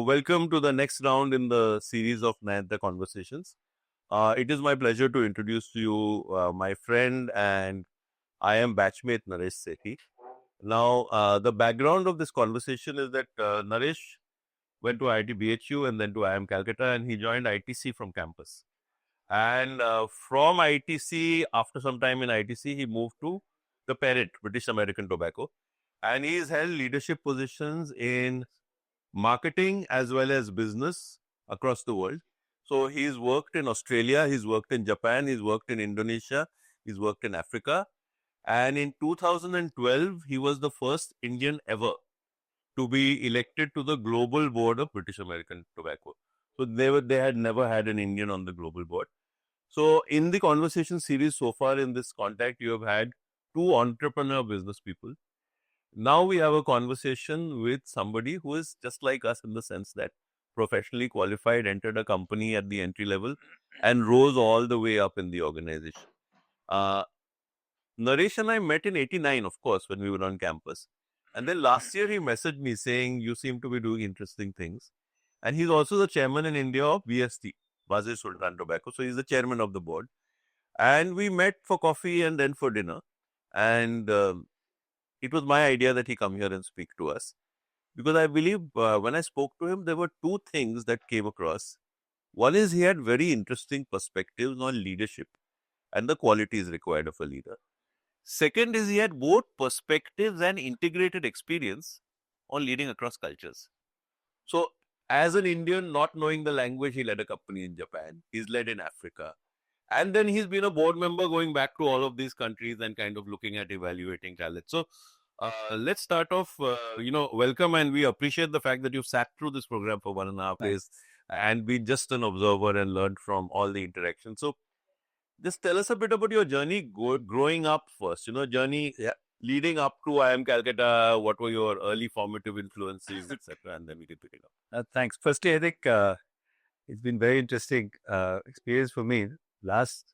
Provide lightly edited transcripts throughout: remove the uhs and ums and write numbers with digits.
Welcome to the next round in the series of Nayanta Conversations. It is my pleasure to introduce to you my friend and I am batchmate Naresh Sethi. Now, the background of this conversation is that Naresh went to IIT BHU and then to IIM Calcutta, and he joined ITC from campus. And from ITC, after some time in ITC, he moved to the parent, British American Tobacco. And he's held leadership positions in marketing as well as business across the world. So he's worked in Australia, he's worked in Japan, he's worked in Indonesia, he's worked in Africa. And in 2012, he was the first Indian ever to be elected to the global board of British American Tobacco. So they had never had an Indian on the global board. So in the conversation series so far in this contact, you have had two entrepreneur business people. Now we have a conversation with somebody who is just like us in the sense that professionally qualified, entered a company at the entry level and rose all the way up in the organization. Naresh and I met in 89, of course, when we were on campus. And then last year he messaged me saying, you seem to be doing interesting things. And he's also the chairman in India of BST, Wazir Sultan Tobacco. So he's the chairman of the board. And we met for coffee and then for dinner. And it was my idea that he come here and speak to us. Because I believe when I spoke to him, there were two things that came across. One is he had very interesting perspectives on leadership and the qualities required of a leader. Second is he had both perspectives and integrated experience on leading across cultures. So as an Indian, not knowing the language, he led a company in Japan. He's led in Africa. And then he's been a board member going back to all of these countries and kind of looking at evaluating talent. So let's start off, welcome, and we appreciate the fact that you've sat through this program for 1.5 days and been just an observer and learned from all the interactions. So just tell us a bit about your journey growing up first, journey leading up to IIM Calcutta. What were your early formative influences, etc. And then we can pick it up. Thanks. Firstly, I think it's been very interesting experience for me. Last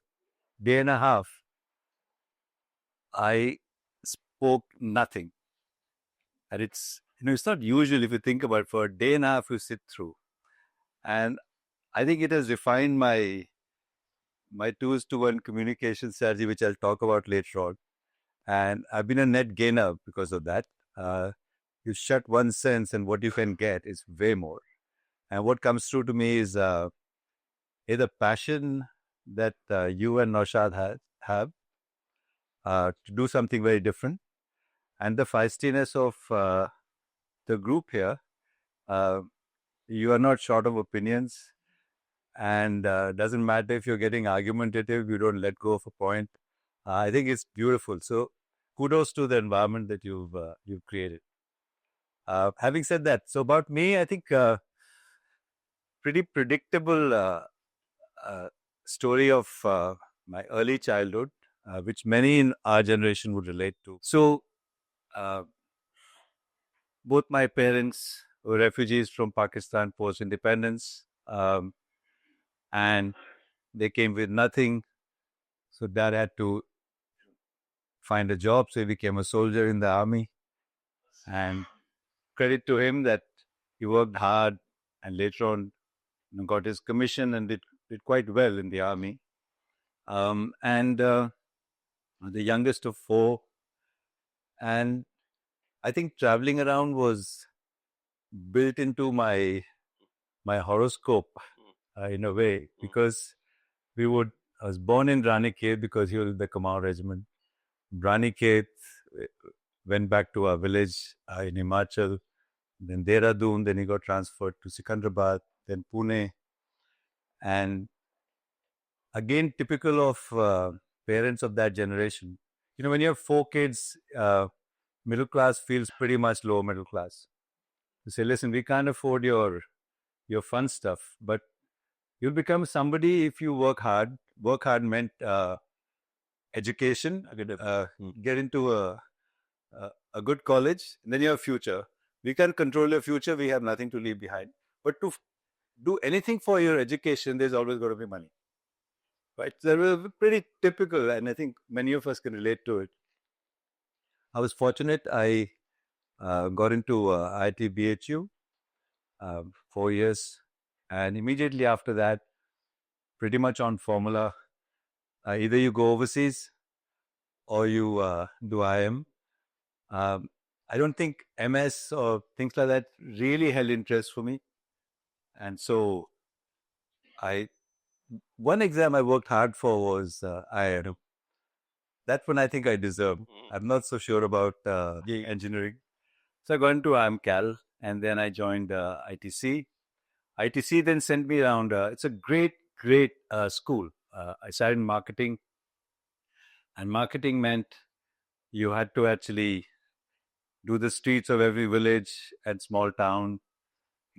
day and a half, I spoke nothing. And it's not usual if you think about it. For a day and a half, you sit through. And I think it has refined my 2:1 communication strategy, which I'll talk about later on. And I've been a net gainer because of that. You shut one sense and what you can get is way more. And what comes through to me is the passion that you and Naushad have to do something very different. And the feistiness of the group here. You are not short of opinions. And doesn't matter if you're getting argumentative, you don't let go of a point. I think it's beautiful. So kudos to the environment that you've created. Having said that, so about me, I think pretty predictable story of my early childhood, which many in our generation would relate to. So both my parents were refugees from Pakistan post-independence. And they came with nothing. So dad had to find a job. So he became a soldier in the army. And credit to him that he worked hard and later on got his commission and did quite well in the army. And the youngest of four. And I think traveling around was built into my horoscope. In a way, because I was born in Ranikhet because he was the Kamau regiment. Ranikhet, went back to our village in Himachal, then Dehradun, then he got transferred to Secunderabad, then Pune. And again, typical of parents of that generation. When you have 4 kids, middle class feels pretty much lower middle class. You say, listen, we can't afford your fun stuff, but you'll become somebody if you work hard. Work hard meant education, get into a good college, and then you have future. We can't control your future. We have nothing to leave behind. But to do anything for your education, there's always got to be money. Right? That was pretty typical, and I think many of us can relate to it. I was fortunate. I got into IIT BHU. 4 years. And immediately after that, pretty much on formula, either you go overseas or you do IM. I don't think MS or things like that really held interest for me. And so one exam I worked hard for was IIM. That one I think I deserved. I'm not so sure about engineering. So I got into IMCAL and then I joined ITC. ITC then sent me around. It's a great school. I started in marketing, and marketing meant you had to actually do the streets of every village and small town,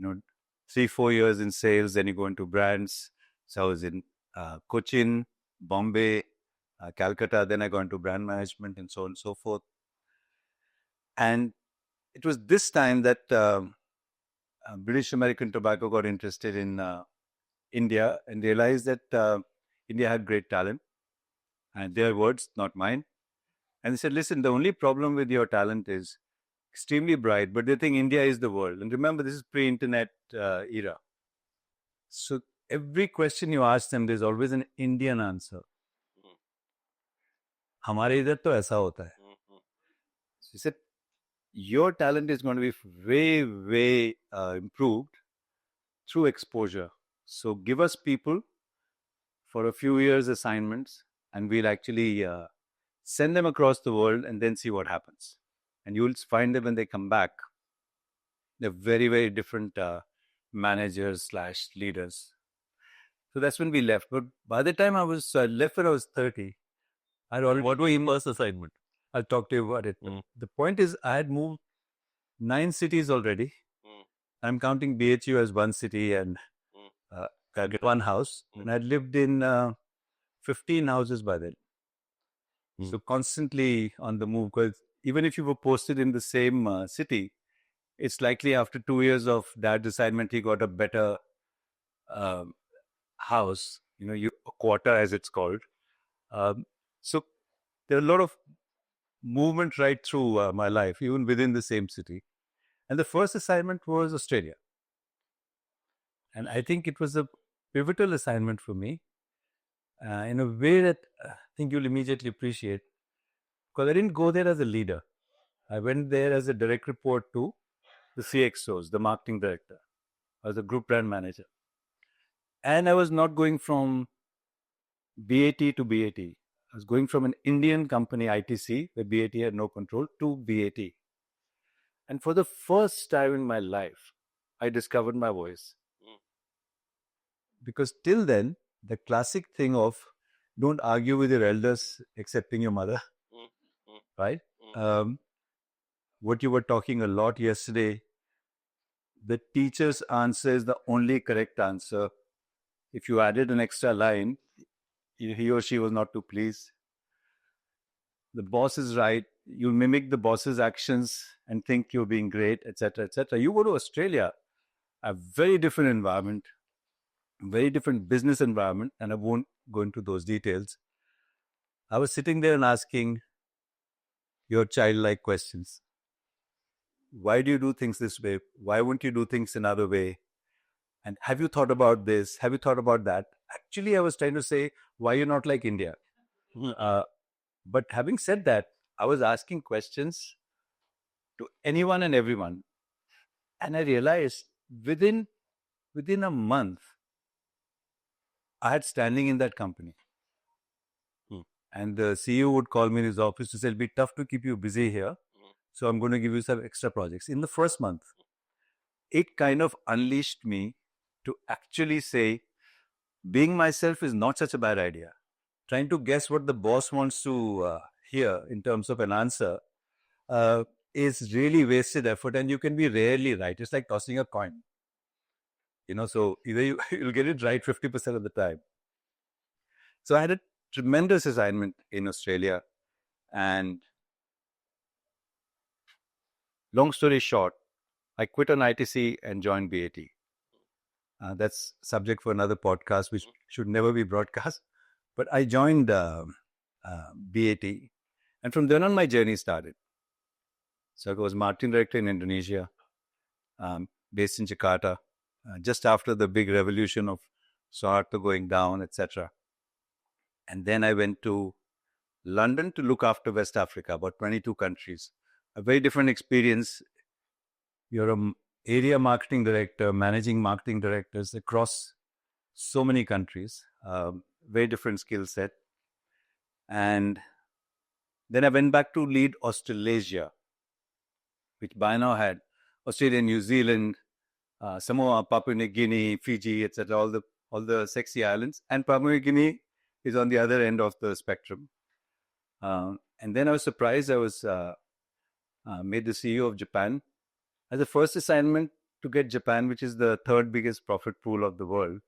3-4 years in sales, then you go into brands. So I was in Cochin, Bombay, Calcutta, then I got into brand management and so on and so forth. And it was this time that British American Tobacco got interested in India and realized that India had great talent, and their words, not mine. And they said, listen, the only problem with your talent is extremely bright, but they think India is the world. And remember, this is pre-internet era. So every question you ask them, there's always an Indian answer. हमारे इधर तो ऐसा होता है. So he said, your talent is going to be way improved through exposure. So give us people for a few years assignments, and we'll actually send them across the world and then see what happens. And you'll find them when they come back, they're very different managers / leaders. So that's when we left. But by the time I left when I was 30, What were your first assignment? I'll talk to you about it. The point is, I had moved 9 cities already. I'm counting BHU as one city and one house. And I'd lived in 15 houses by then. So constantly on the move, because even if you were posted in the same city, it's likely after 2 years of that assignment, he got a better house, a quarter as it's called. So there are a lot of movement right through my life, even within the same city. And the first assignment was Australia. And I think it was a pivotal assignment for me in a way that I think you'll immediately appreciate. Because I didn't go there as a leader. I went there as a direct report to the CXOs, the marketing director. I was a group brand manager. And I was not going from BAT to BAT. I was going from an Indian company, ITC, where BAT had no control, to BAT. And for the first time in my life, I discovered my voice. Because till then, the classic thing of don't argue with your elders, excepting your mother, right? What you were talking a lot yesterday, the teacher's answer is the only correct answer. If you added an extra line, he or she was not too pleased. The boss is right. You mimic the boss's actions and think you're being great, etc., etc. You go to Australia, a very different environment, very different business environment, and I won't go into those details. I was sitting there and asking your childlike questions. Why do you do things this way? Why won't you do things another way? And have you thought about this? Have you thought about that? Actually, I was trying to say, why you're not like India? But having said that, I was asking questions to anyone and everyone. And I realized within a month, I had standing in that company. And the CEO would call me in his office to say, it'll be tough to keep you busy here. So I'm going to give you some extra projects. In the first month, it kind of unleashed me to actually say, being myself is not such a bad idea. Trying to guess what the boss wants to hear in terms of an answer is really wasted effort, and you can be rarely right. It's like tossing a coin. So either you'll get it right 50% of the time. So I had a tremendous assignment in Australia, and long story short, I quit on ITC and joined BAT. That's subject for another podcast, which should never be broadcast. But I joined BAT, and from then on, my journey started. So I was marketing director in Indonesia, based in Jakarta, just after the big revolution of Suharto going down, etc. And then I went to London to look after West Africa, about 22 countries. A very different experience. You're an area marketing director, managing marketing directors across so many countries, very different skill set. And then I went back to lead Australasia, which by now had Australia, New Zealand, Samoa, Papua New Guinea, Fiji, etc., all the sexy islands. And Papua New Guinea is on the other end of the spectrum. And then I was surprised. I was made the CEO of Japan as a first assignment to get Japan, which is the third biggest profit pool of the world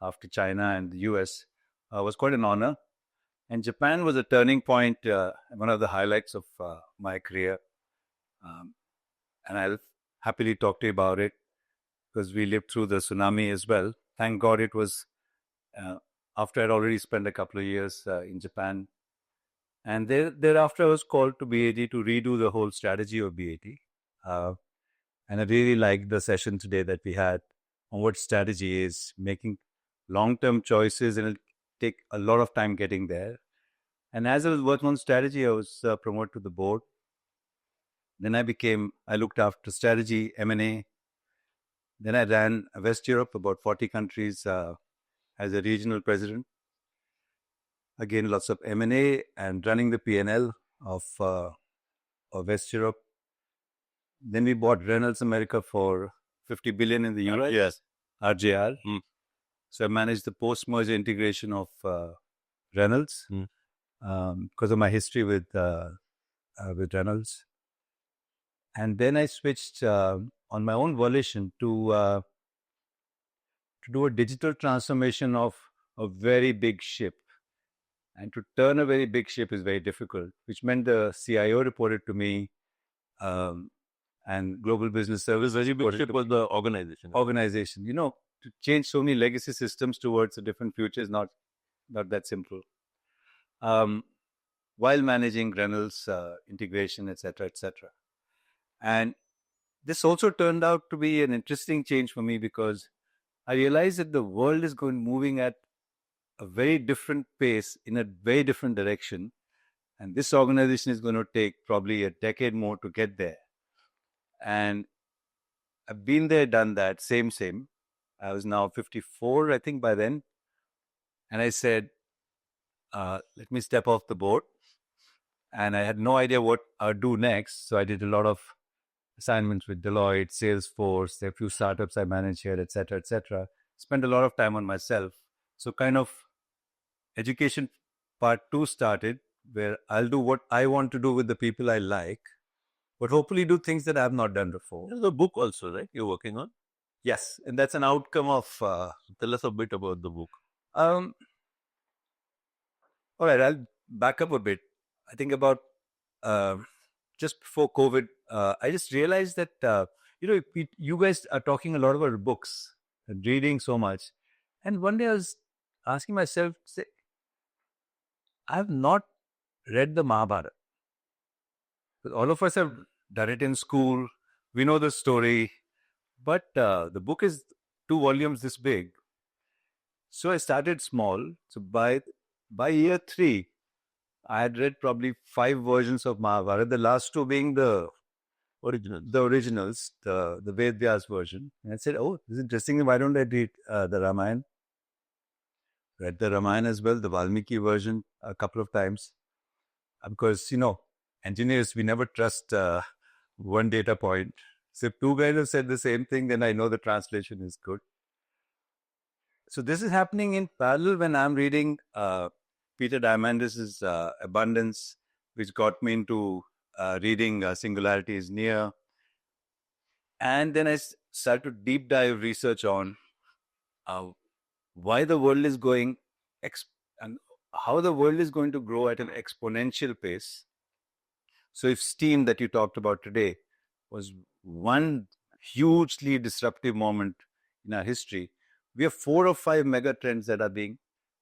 after China and the US, was quite an honor. And Japan was a turning point, one of the highlights of my career. And I'll happily talk to you about it because we lived through the tsunami as well. Thank God it was after I'd already spent a couple of years in Japan. And thereafter, I was called to BAT to redo the whole strategy of BAT. And I really liked the session today that we had on what strategy is, making long-term choices, and it'll take a lot of time getting there. And as I was working on strategy, I was promoted to the board. Then I looked after strategy, M&A. Then I ran West Europe, about 40 countries as a regional president. Again, lots of M&A and running the P&L of West Europe. Then we bought Reynolds America for $50 billion in the US. Yes. RJR. So I managed the post-merger integration of Reynolds because of my history with Reynolds. And then I switched on my own volition to do a digital transformation of a very big ship. And to turn a very big ship is very difficult, which meant the CIO reported to me and Global Business Service. Very big ship was the organization. Organization. You know, to change so many legacy systems towards a different future is not that simple. While managing Reynolds integration, etc., etc. And this also turned out to be an interesting change for me because I realized that the world is moving at a very different pace in a very different direction. And this organization is going to take probably a decade more to get there. And I've been there, done that, same. I was now 54, I think, by then. And I said, let me step off the board. And I had no idea what I'd do next. So I did a lot of assignments with Deloitte, Salesforce, there are a few startups I manage here, etc., etc. Spent a lot of time on myself. So kind of education part 2 started, where I'll do what I want to do with the people I like, but hopefully do things that I have not done before. There's a book also, right, you're working on? Yes, and that's an outcome of... Tell us a bit about the book. All right, I'll back up a bit. I think about just before COVID, I just realized that, you guys are talking a lot about books and reading so much. And one day I was asking myself, I have not read the Mahabharata. All of us have done it in school. We know the story. But the book is 2 volumes this big. So I started small. So by year 3, I had read probably 5 versions of Mahabharata, the last 2 being the originals, the Ved Vyas version. And I said, oh, this is interesting. Why don't I read the Ramayana? Read the Ramayana as well, the Valmiki version a couple of times. Because, engineers, we never trust one data point. So if 2 guys have said the same thing, then I know the translation is good. So this is happening in parallel when I'm reading Peter Diamandis' Abundance, which got me into reading Singularity is Near. And then I started to deep dive research on why the world is going and how the world is going to grow at an exponential pace. So if steam that you talked about today was one hugely disruptive moment in our history, we have 4 or 5 mega trends that are being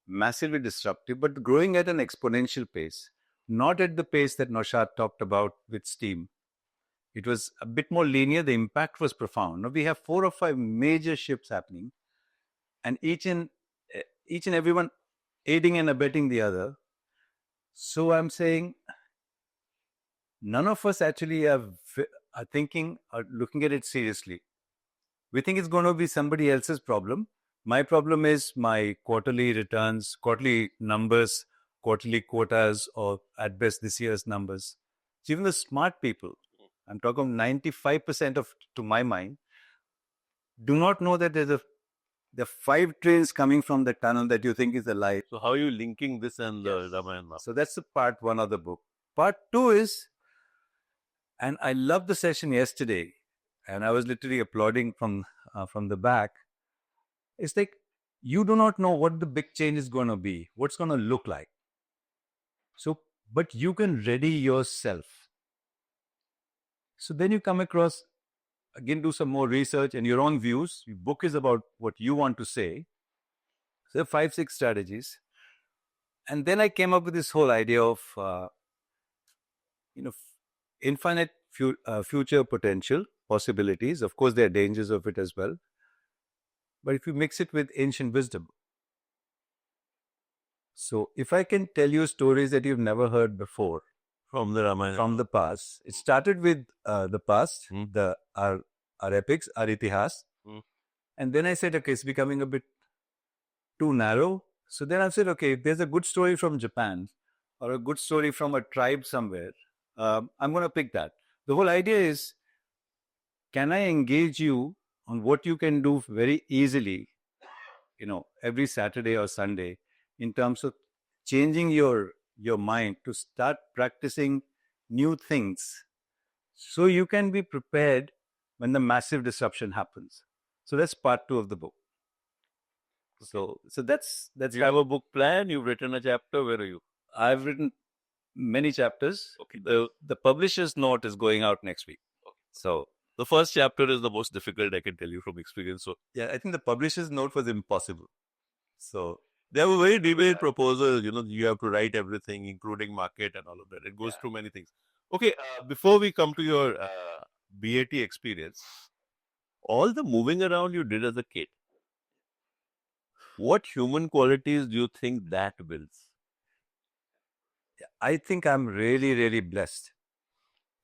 massively disruptive, but growing at an exponential pace, not at the pace that Naushad talked about with steam. it was a bit more linear. The impact was profound. Now we have 4 or 5 major shifts happening, and each and everyone aiding and abetting the other. So I'm saying none of us actually are thinking or looking at it seriously. We think it's going to be somebody else's problem. My problem is my quarterly returns, quarterly numbers, quarterly quotas, or at best this year's numbers. So even the smart people, I'm talking 95% of, to my mind, do not know that there are 5 trains coming from the tunnel that you think is the light. So how are you linking this and the Ramayana? So that's the part 1 of the book. Part 2 is, and I loved the session yesterday, and I was literally applauding from the back. It's like you do not know what the big change is going to be, what's going to look like. So, but you can ready yourself. So then you come across, again, do some more research and your own views. Your book is about what you want to say. So 5-6 strategies. And then I came up with this whole idea of, infinite future potential, possibilities. Of course, there are dangers of it as well. But if you mix it with ancient wisdom. So if I can tell you stories that you've never heard before, from the Ramayana, from the past. It started with the past, our epics, our itihas. And then I said, okay, it's becoming a bit too narrow. So then I said, okay, if there's a good story from Japan or a good story from a tribe somewhere, I'm going to pick that. The whole idea is, can I engage you on what you can do very easily, every Saturday or Sunday, in terms of changing your mind to start practicing new things so you can be prepared when the massive disruption happens. So that's part 2 of the book. So that's you have a book plan, you've written a chapter, where are you? I've written many chapters. Okay. The publisher's note is going out next week. Okay. So the first chapter is the most difficult, I can tell you from experience. So yeah, I think the publisher's note was impossible. So they have a very detailed proposal. You have to write everything, including market and all of that. It goes through many things. Okay, before we come to your BAT experience, all the moving around you did as a kid, what human qualities do you think that builds? I think I'm really, really blessed.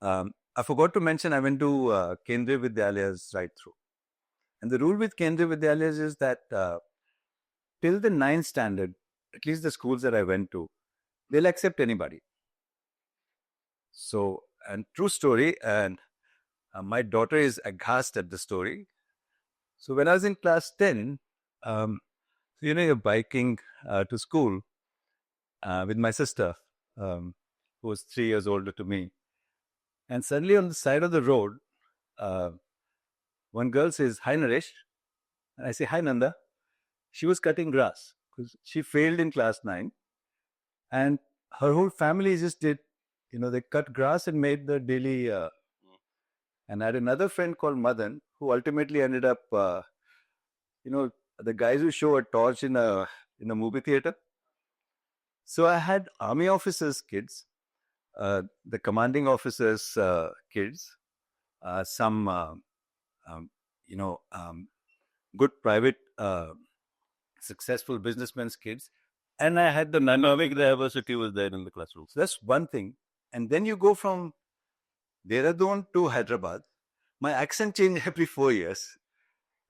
I forgot to mention I went to Kendriya Vidyalayas right through. And the rule with Kendriya Vidyalayas is that till the 9th standard, at least the schools that I went to, they'll accept anybody. So, and true story, and my daughter is aghast at the story. So when I was in class 10, you're biking to school with my sister, who was 3 years older to me. And suddenly on the side of the road, one girl says, "Hi, Naresh." And I say, "Hi, Nanda." She was cutting grass because she failed in class 9. And her whole family just did, they cut grass and made the daily. And I had another friend called Madan, who ultimately ended up, the guys who show a torch in a movie theater. So I had army officers' kids, the commanding officers' kids, some, good private, successful businessmen's kids. And I had the Economic diversity was there in the classroom. So that's one thing. And then you go from Dehradun to Hyderabad. My accent changed every 4 years.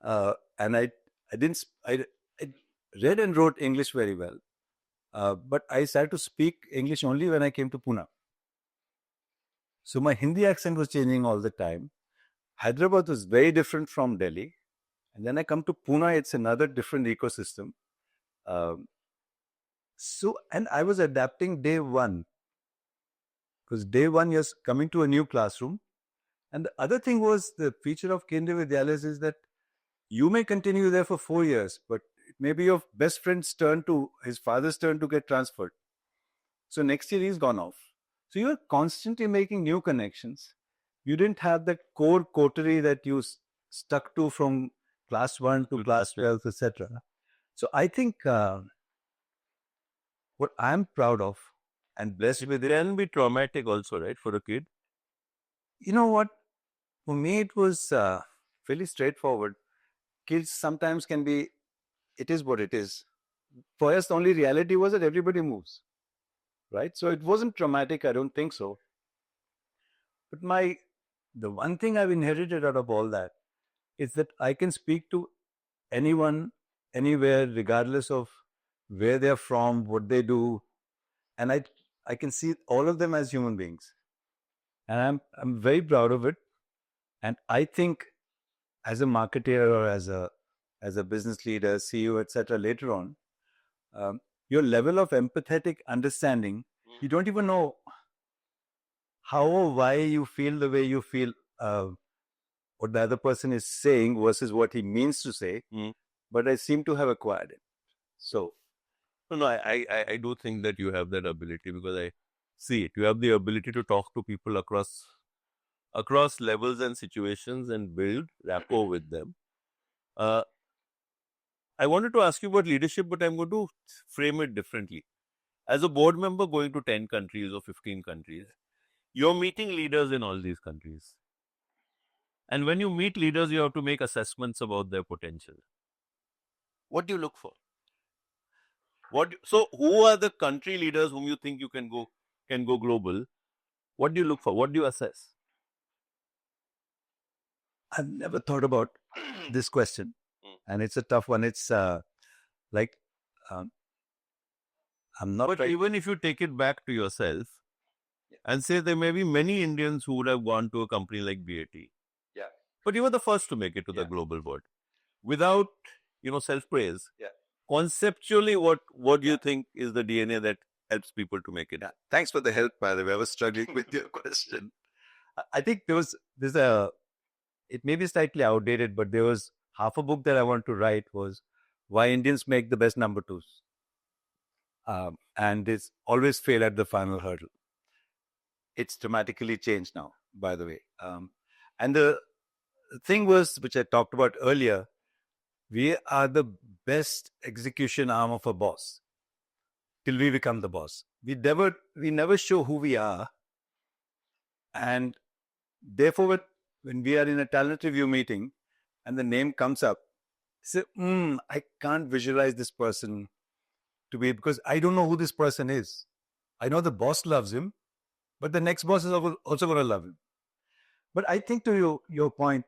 And I read and wrote English very well. But I started to speak English only when I came to Pune. So my Hindi accent was changing all the time. Hyderabad was very different from Delhi. And then I come to Pune, it's another different ecosystem. And I was adapting day one. Because day one, you're coming to a new classroom. And the other thing was, the feature of Kendriya Vidyalayas is that you may continue there for 4 years, but it may be your best friend's turn his father's turn to get transferred. So next year he's gone off. So you're constantly making new connections. You didn't have that core coterie that you stuck to from class 1 to class 12, etc. So I think what I'm proud of and blessed with it can be traumatic also, right, for a kid? You know what? For me, it was fairly straightforward. Kids sometimes can be, it is what it is. For us, the only reality was that everybody moves, right? So it wasn't traumatic, I don't think so. But the one thing I've inherited out of all that is that I can speak to anyone, anywhere, regardless of where they're from, what they do, and I can see all of them as human beings, and I'm very proud of it. And I think as a marketer or as a business leader, CEO, etc., later on, um, your level of empathetic understanding, you don't even know how or why you feel the way you feel. What the other person is saying versus what he means to say, but I seem to have acquired it. So, No, I do think that you have that ability because I see it. You have the ability to talk to people across levels and situations and build rapport with them. I wanted to ask you about leadership, but I'm going to frame it differently. As a board member going to 10 countries or 15 countries, you're meeting leaders in all these countries. And when you meet leaders, you have to make assessments about their potential. What do you look for? So who are the country leaders whom you think you can go global? What do you look for? What do you assess? I've never thought about this question, and it's a tough one. It's like um, I'm not. But right. even if you take it back to yourself and say there may be many Indians who would have gone to a company like BAT, Yeah. but you were the first to make it to the global board without self praise. Yeah. Conceptually, what do you think is the DNA that helps people to make it? Yeah. Thanks for the help, by the way. I was struggling with your question. I think there's it may be slightly outdated, but there was half a book that I want to write was why Indians make the best number twos. And it's always fail at the final hurdle. It's dramatically changed now, by the way. And the thing was, which I talked about earlier, we are the best execution arm of a boss till we become the boss. We never show who we are. And therefore, when we are in a talent review meeting and the name comes up, say, I can't visualize this person to be, because I don't know who this person is. I know the boss loves him, but the next boss is also going to love him. But I think to your point,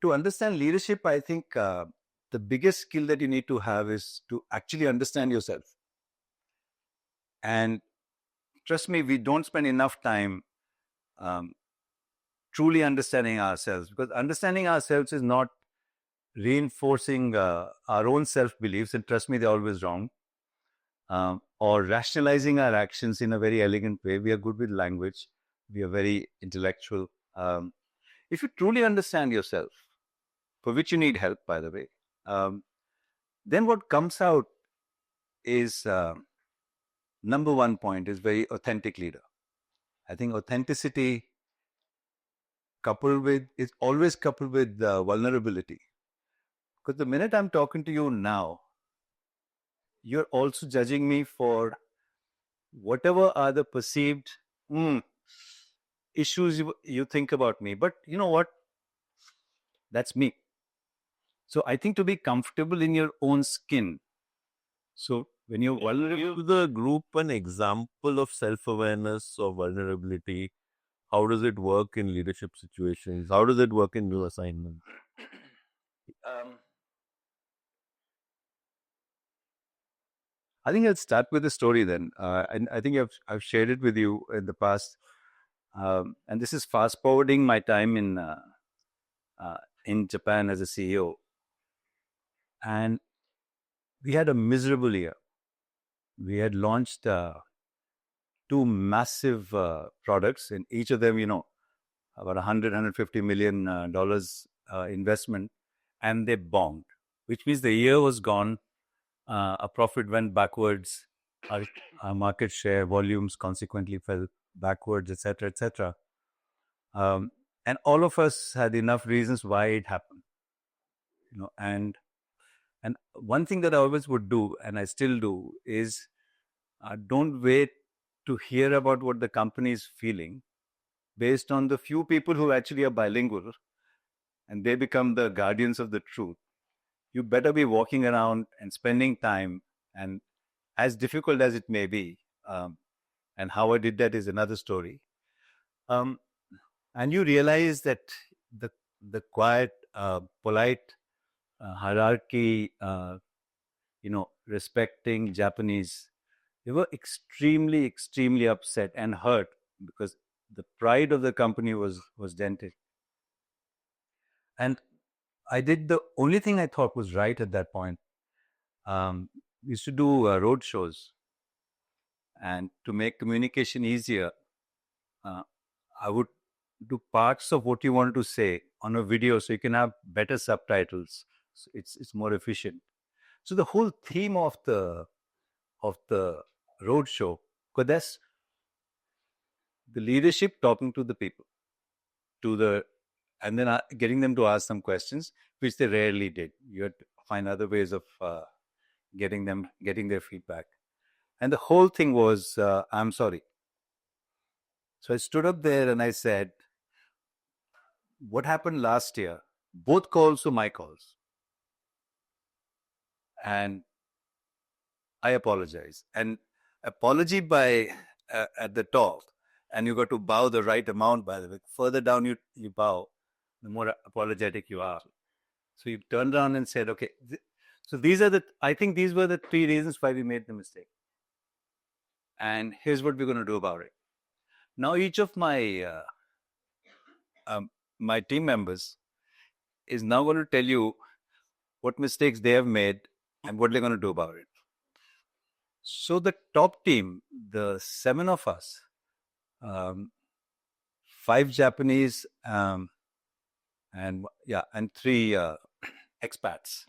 to understand leadership, I think the biggest skill that you need to have is to actually understand yourself. And trust me, we don't spend enough time truly understanding ourselves, because understanding ourselves is not reinforcing our own self-beliefs, and trust me, they're always wrong, or rationalizing our actions in a very elegant way. We are good with language. We are very intellectual. If you truly understand yourself, for which you need help, by the way, then what comes out is number one point is very authentic leader. I think authenticity is always coupled with vulnerability. Because the minute I'm talking to you now, you're also judging me for whatever are the perceived issues you think about me. But you know what? That's me. So I think to be comfortable in your own skin. So when you're vulnerable, Give the group an example of self-awareness or vulnerability. How does it work in leadership situations? How does it work in new assignments? I think I'll start with a story then. And I think I've shared it with you in the past. And this is fast forwarding my time in Japan as a CEO. And we had a miserable year. We had launched two massive products, and each of them, about $150 million investment, and they bombed, which means the year was gone. Our profit went backwards. Our market share volumes consequently fell backwards, etc., etc. And all of us had enough reasons why it happened. And one thing that I always would do, and I still do, is don't wait to hear about what the company is feeling. based on the few people who actually are bilingual, and they become the guardians of the truth. You better be walking around and spending time, and as difficult as it may be, and how I did that is another story. Um, and you realize that the quiet, polite hierarchy, respecting Japanese, they were extremely, extremely upset and hurt because the pride of the company was dented. And I did the only thing I thought was right at that point. We used to do road shows, and to make communication easier, I would do parts of what you wanted to say on a video so you can have better subtitles. So it's more efficient. So the whole theme of the road show, because that's the leadership talking to the people, and then getting them to ask some questions, which they rarely did. You had to find other ways of getting their feedback. And the whole thing was, I'm sorry. So I stood up there and I said, what happened last year? Both calls were my calls. And I apologize. And apology by at the top, and you got to bow the right amount, by the way. Further down you bow, the more apologetic you are. So you turned around and said, okay, so I think these were the 3 reasons why we made the mistake. And here's what we're going to do about it. Now each of my my team members is now going to tell you what mistakes they have made and what they're going to do about it. So the top team, the 7 of us, 5 Japanese, and 3 expats.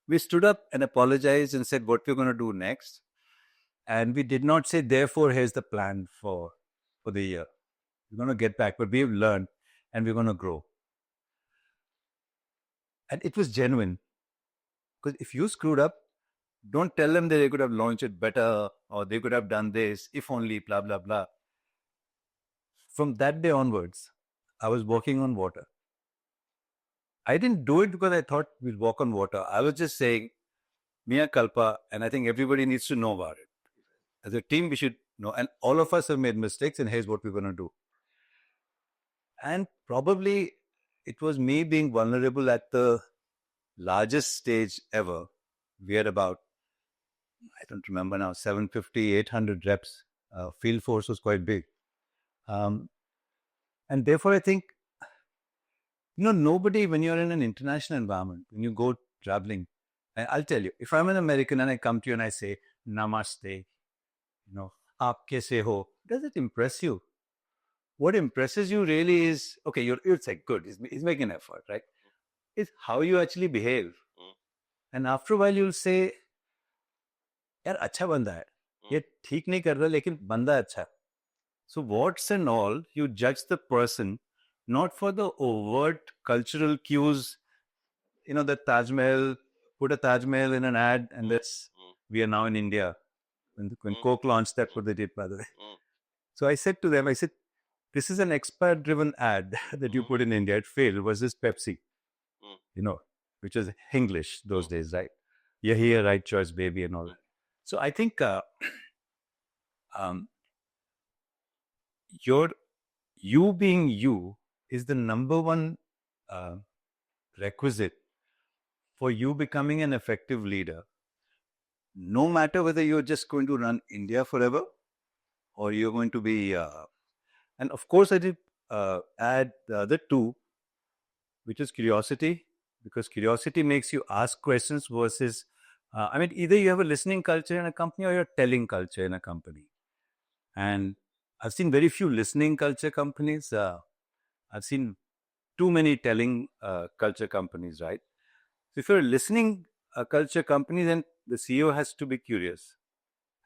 We stood up and apologized and said what we're going to do next. And we did not say, therefore, here's the plan for the year. We're going to get back, but we've learned and we're going to grow. And it was genuine. Because if you screwed up, don't tell them that they could have launched it better or they could have done this, if only, blah, blah, blah. From that day onwards, I was walking on water. I didn't do it because I thought we'd walk on water. I was just saying, Mea culpa, and I think everybody needs to know about it. As a team, we should know. And all of us have made mistakes, and here's what we're going to do. And probably it was me being vulnerable at the largest stage ever. We had about, I don't remember now, 750, 800 reps. Field force was quite big. And therefore, I think, nobody, when you're in an international environment, when you go traveling, and I'll tell you, if I'm an American and I come to you and I say, namaste, aap kaise ho, does it impress you? What impresses you really is, okay, you're like, good, he's making an effort, right? It's how you actually behave. And after a while, you'll say, yaar, acha banda hai. Ye theek nahi kar raha, lekin banda acha. So what's and all, you judge the person, not for the overt cultural cues, the Taj Mahal, put a Taj Mahal in an ad, and we are now in India. When Coke launched, that's what they did, by the way. So I said to them, this is an expat-driven ad that you put in India. It failed. It was this Pepsi, which was English those days, right? You're here, right choice, baby, and all that. So I think you being you is the number one requisite for you becoming an effective leader. No matter whether you're just going to run India forever or you're going to be... and of course, I did add the other 2, which is curiosity, because curiosity makes you ask questions versus... either you have a listening culture in a company or you're telling culture in a company. And I've seen very few listening culture companies. I've seen too many telling culture companies, right? So if you're a listening culture company, then the CEO has to be curious,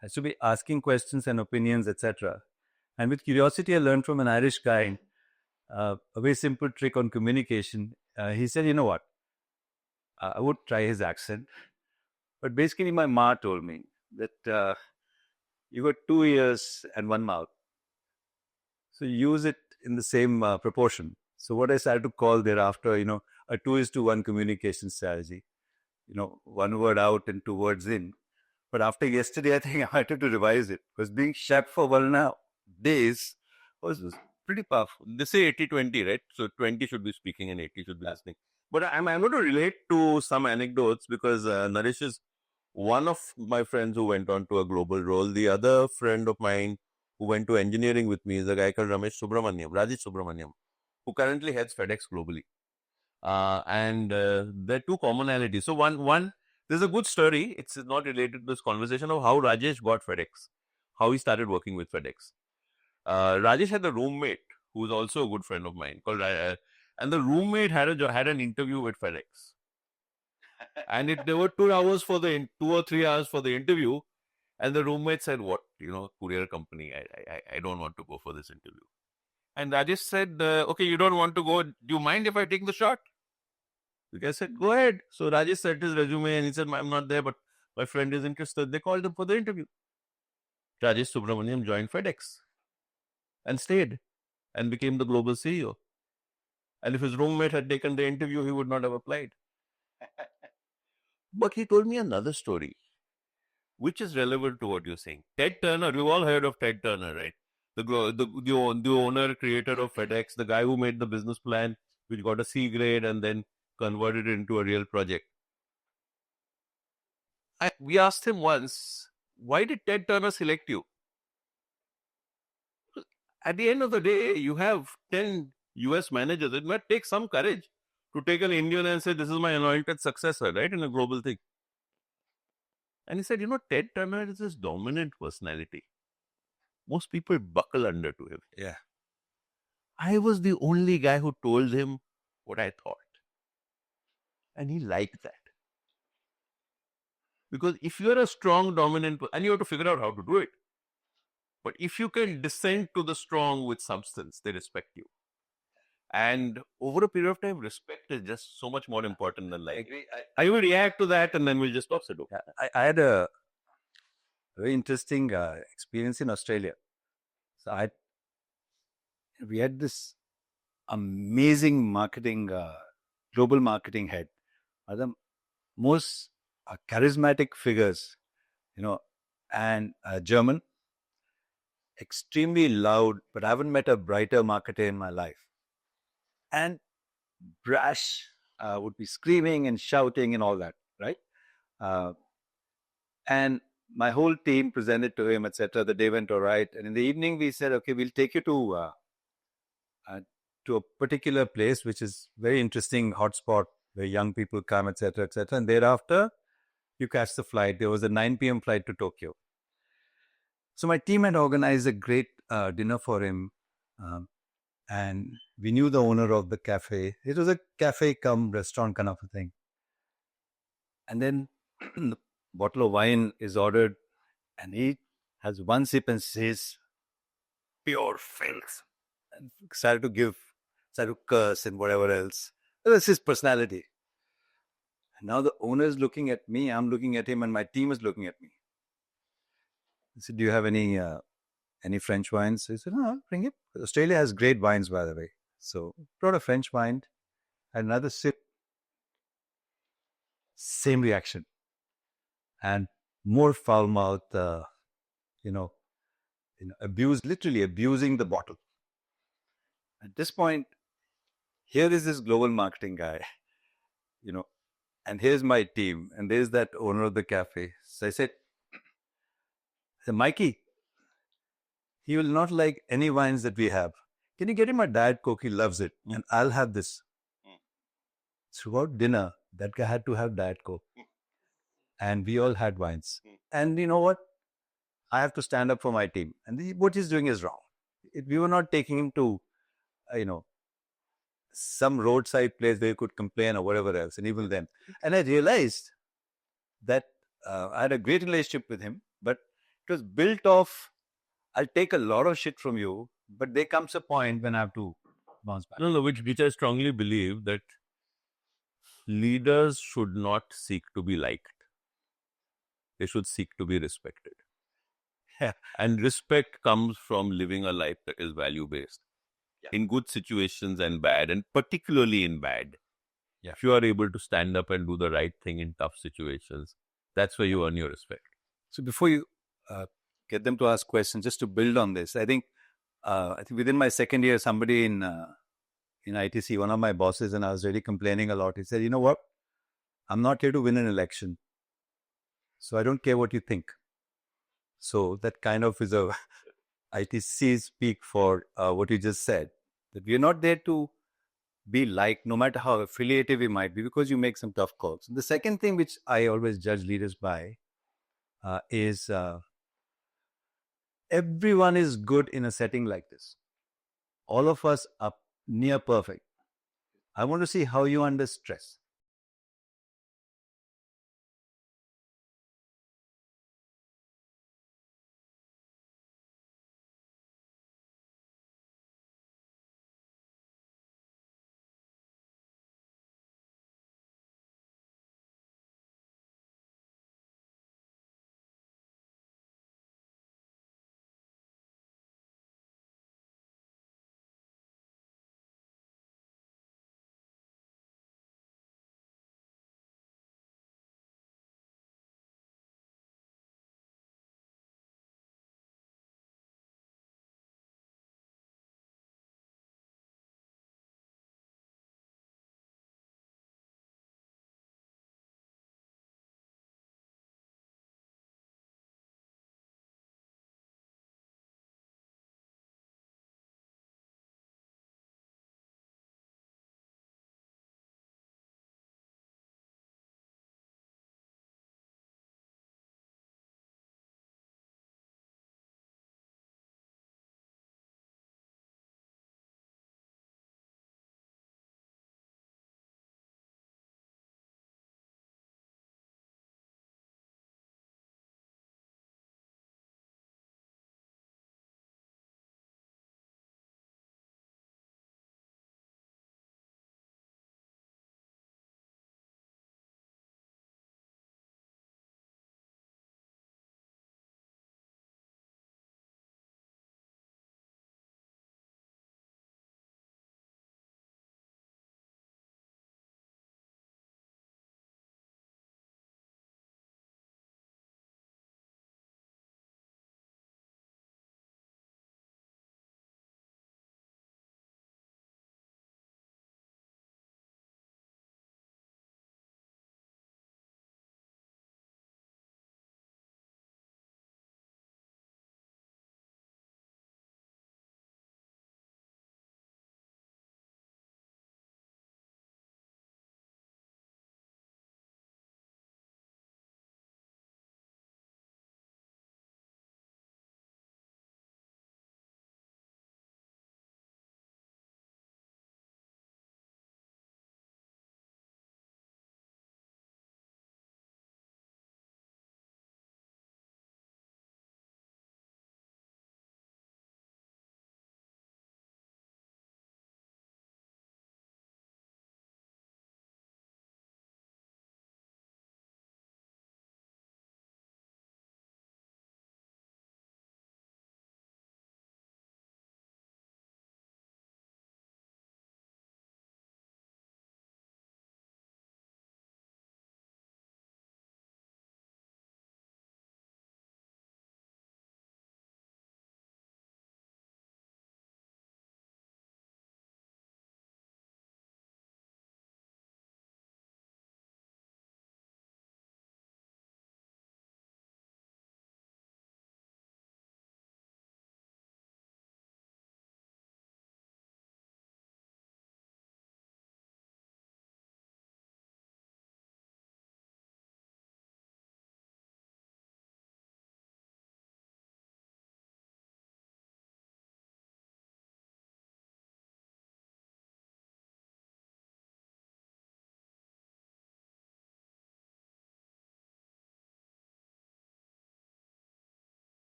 has to be asking questions and opinions, etc. And with curiosity, I learned from an Irish guy a very simple trick on communication. He said, you know what? I would try his accent. But basically, my ma told me that you got 2 ears and 1 mouth. So use it in the same proportion. So what I started to call thereafter, a 2:1 communication strategy. One word out and two words in. But after yesterday, I think I had to revise it because being chef for 1.5 days was pretty powerful. They say 80-20, right? So 20 should be speaking and 80 should be listening. But I'm going to relate to some anecdotes because Naresh is one of my friends who went on to a global role. The other friend of mine who went to engineering with me is a guy called Rajesh Subramaniam, who currently heads FedEx globally. And there are two commonalities. So one, there's a good story. It's not related to this conversation of how Rajesh got FedEx, how he started working with FedEx. Rajesh had a roommate who was also a good friend of mine called, and the roommate had an interview with FedEx. And there were 2 hours 2 or 3 hours for the interview, and the roommate said, "What, courier company? I don't want to go for this interview." And Rajesh said, "Okay, you don't want to go. Do you mind if I take the shot?" The guy said, "Go ahead." So Rajesh sent his resume, and he said, "I'm not there, but my friend is interested." They called him for the interview. Rajesh Subramaniam joined FedEx and stayed and became the global CEO. And if his roommate had taken the interview, he would not have applied. But he told me another story, which is relevant to what you're saying. Ted Turner, you've all heard of Ted Turner, right? The owner, creator of FedEx, the guy who made the business plan, which got a C grade and then converted it into a real project. We asked him once, why did Ted Turner select you? At the end of the day, you have 10 US managers. It might take some courage to take an Indian and say, this is my anointed successor, right? In a global thing. And he said, Ted Turner is this dominant personality. Most people buckle under to him. Yeah. I was the only guy who told him what I thought. And he liked that. Because if you're a strong, dominant, and you have to figure out how to do it. But if you can descend to the strong with substance, they respect you. And over a period of time, respect is just so much more important than like. I will react to that and then we'll just toss it over. I had a very interesting experience in Australia. So we had this amazing global marketing head, one of the most charismatic figures, and German, extremely loud, but I haven't met a brighter marketer in my life. And brash, would be screaming and shouting and all that, right? And my whole team presented to him, etc. The day went all right. And in the evening, we said, okay, we'll take you to a particular place, which is very interesting hotspot where young people come, etc., etc. And thereafter, you catch the flight. There was a 9 p.m. flight to Tokyo. So my team had organized a great dinner for him. And we knew the owner of the cafe. It was a cafe cum restaurant kind of a thing. And then the bottle of wine is ordered, and he has one sip and says, "Pure filth," and started to curse and whatever else. That's his personality. And now the owner is looking at me, I'm looking at him, and my team is looking at me. I said, "Do you have any French wines?" He said, "No, bring it." Australia has great wines, by the way. So brought a French wine, had another sip, same reaction, and more foul mouth, literally abusing the bottle. At this point, here is this global marketing guy, and here's my team, and there's that owner of the cafe. So I said, "Mikey, he will not like any wines that we have. Can you get him a Diet Coke? He loves it. And I'll have this." Throughout dinner, that guy had to have Diet Coke. And we all had wines. And you know what? I have to stand up for my team. And what he's doing is wrong. We were not taking him to, some roadside place where he could complain or whatever else. And even then. And I realized that I had a great relationship with him, but it was built off, I'll take a lot of shit from you, but there comes a point when I have to bounce back. No, which I strongly believe that leaders should not seek to be liked. They should seek to be respected. Yeah. And respect comes from living a life that is value-based. In good situations and bad, and particularly in bad. Yeah. If you are able to stand up and do the right thing in tough situations, that's where you earn your respect. So before you get them to ask questions, just to build on this, I think within my second year, somebody in ITC, one of my bosses, and I was really complaining a lot. He said, "You know what? I'm not here to win an election, so I don't care what you think." So that kind of is a ITC speak for what you just said. That we are not there to be liked, no matter how affiliative we might be, because you make some tough calls. The second thing which I always judge leaders by is everyone is good in a setting like this. All of us are near perfect. I want to see how you under stress.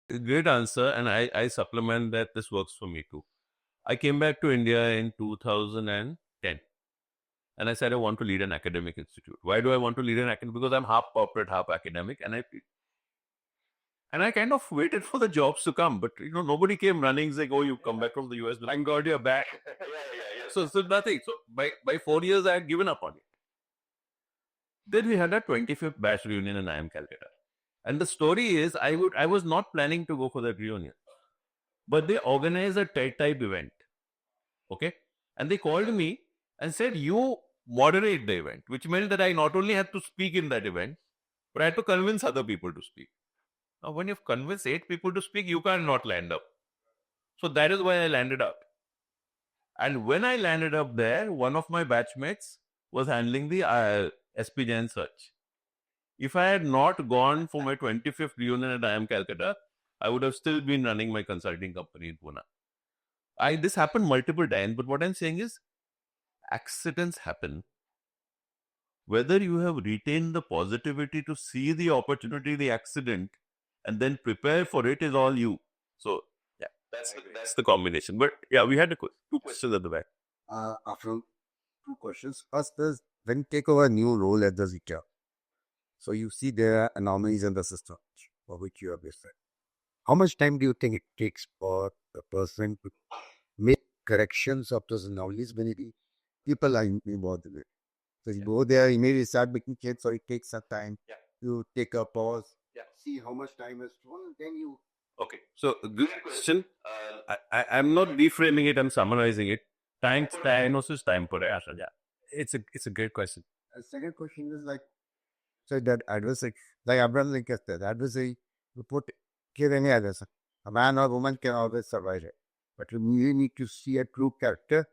Great answer. And I supplement that this works for me too. I came back to India in 2010. And I said, I want to lead an academic institute. Why do I want to lead an academic? Because I'm half corporate, half academic. And I kind of waited for the jobs to come. But, nobody came running saying, oh, you come back from the US. Thank God you're back. So nothing. So by 4 years, I had given up on it. Then we had a 25th batch reunion in IIM Calcutta. And the story is, I was not planning to go for that reunion. But they organized a TED type event. Okay. And they called me and said, you moderate the event, which meant that I not only had to speak in that event, but I had to convince other people to speak. Now, when you've convinced 8 people to speak, you can't not land up. So that is why I landed up. And when I landed up there, one of my batchmates was handling the SP Jain search. If I had not gone for my 25th reunion at IIM Calcutta, I would have still been running my consulting company in Pune. This happened multiple times, but what I'm saying is accidents happen. Whether you have retained the positivity to see the opportunity, the accident, and then prepare for it is all you. So, yeah, that's the combination. But yeah, we had two questions at the back. After two questions. First is when you take over a new role at the Zika. So you see there are anomalies in the system for which you are based. How much time do you think it takes for the person to make corrections of those anomalies when people are involved in it? So you go there, immediately start making changes, so it takes some time. Yeah. You take a pause, see how much time has gone, then you. Okay, so good question. I'm not reframing it, I'm summarizing it. Thanks, diagnosis time for it. It's a great question. The second question is like, so that adversary, like Abraham Lincoln said, adversary, you put give any adversary. A man or woman can always survive it. But you really need to see a true character,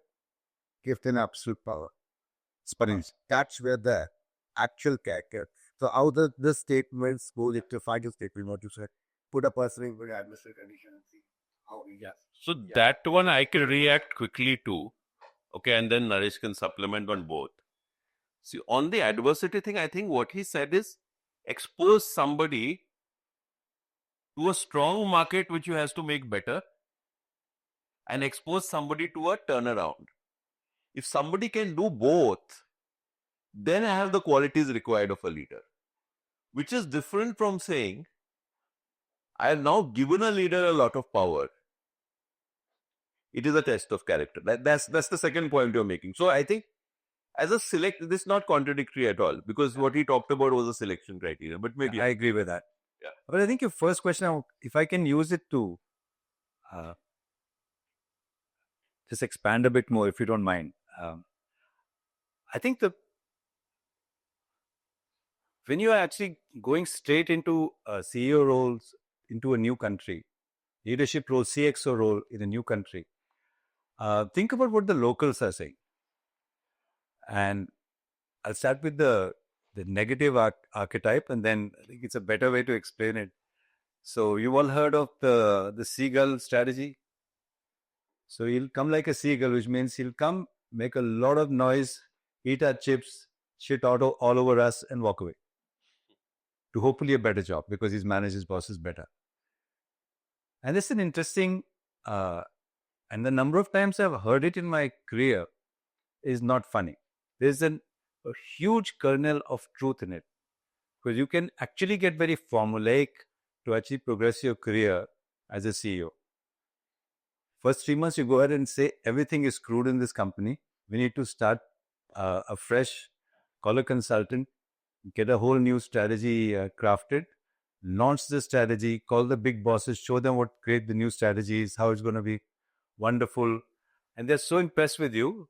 give them absolute power. That's where the actual character. So how the statements go into final statement, what you said, put a person in good adversary condition and see how he gets. So that one I can react quickly to. Okay, and then Naresh can supplement on both. See, on the adversity thing, I think what he said is expose somebody to a strong market which you has to make better and expose somebody to a turnaround. If somebody can do both, then I have the qualities required of a leader, which is different from saying, I have now given a leader a lot of power. It is a test of character. That's the second point you're making. So I think as a this is not contradictory at all, because what he talked about was a selection criteria. But maybe I agree with that. Yeah. But I think your first question, if I can use it to just expand a bit more, if you don't mind. I think when you are actually going straight into CEO roles into a new country, leadership role, CXO role in a new country, think about what the locals are saying. And I'll start with the negative archetype, and then I think it's a better way to explain it. So you've all heard of the seagull strategy. So he'll come like a seagull, which means he'll come, make a lot of noise, eat our chips, shit all over us, and walk away. To hopefully a better job because he's managed his bosses better. And it's an interesting, and the number of times I've heard it in my career is not funny. There's a huge kernel of truth in it. Because you can actually get very formulaic to actually progress your career as a CEO. First 3 months, you go ahead and say, everything is screwed in this company. We need to start afresh, call a consultant, get a whole new strategy crafted, launch the strategy, call the big bosses, show them what great the new strategy is, how it's going to be wonderful. And they're so impressed with you,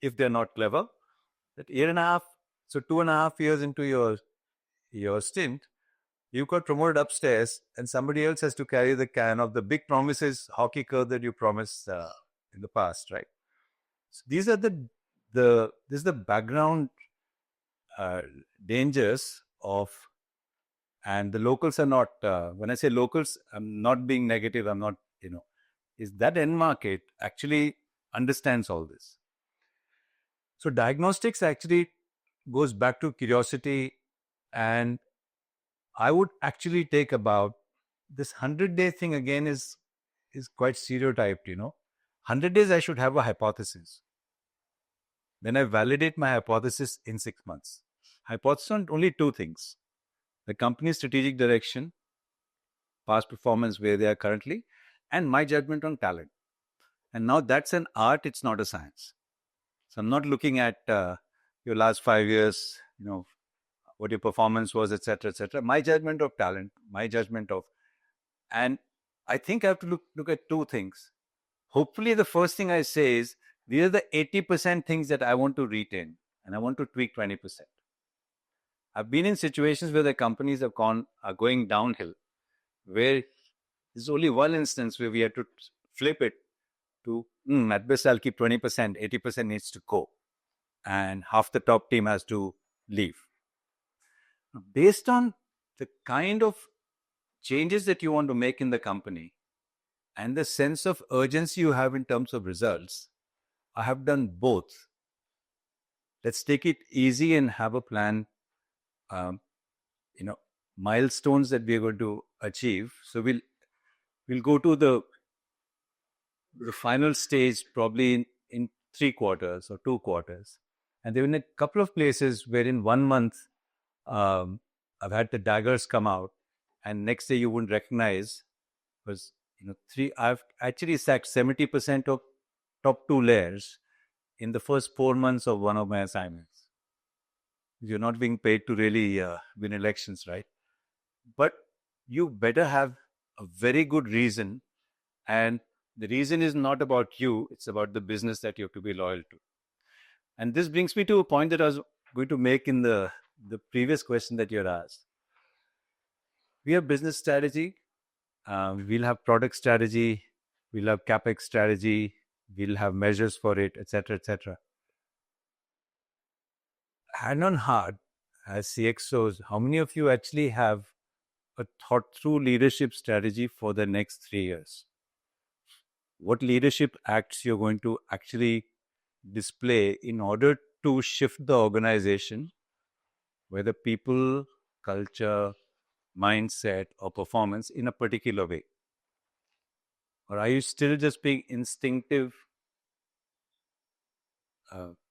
if they're not clever, that 2.5 years into your stint, you got promoted upstairs and somebody else has to carry the can of the big promises, hockey curve that you promised in the past, right? So these are this is the background dangers of, and the locals are not, when I say locals, I'm not being negative, I'm not, is that end market actually understands all this. So diagnostics actually goes back to curiosity, and I would actually take about this 100-day thing again is quite stereotyped, 100 days I should have a hypothesis. Then I validate my hypothesis in 6 months. Hypothesis on only two things: the company's strategic direction, past performance where they are currently, and my judgment on talent. And now that's an art, it's not a science. So I'm not looking at your last 5 years, what your performance was, etc., etc. My judgment of talent, my judgment of, and I think I have to look at two things. Hopefully, the first thing I say is these are the 80% things that I want to retain, and I want to tweak 20%. I've been in situations where the companies are going downhill, where there's only one instance where we had to flip it to at best I'll keep 20%, 80% needs to go, and half the top team has to leave. Based on the kind of changes that you want to make in the company and the sense of urgency you have in terms of results, I have done both. Let's take it easy and have a plan, milestones that we are going to achieve. So we'll go to the final stage probably in 3 quarters or 2 quarters. And there have been a couple of places where in 1 month, I've had the daggers come out, and next day you wouldn't recognize, because I've actually sacked 70% of top 2 layers in the first 4 months of one of my assignments. You're not being paid to really win elections, right? But you better have a very good reason, and the reason is not about you, it's about the business that you have to be loyal to. And this brings me to a point that I was going to make in the previous question that you had asked. We have business strategy, we'll have product strategy, we'll have capex strategy, we'll have measures for it, etc., etc. Hand on heart, as CXOs, how many of you actually have a thought-through leadership strategy for the next 3 years? What leadership acts you're going to actually display in order to shift the organization, whether people, culture, mindset, or performance in a particular way? Or are you still just being instinctive,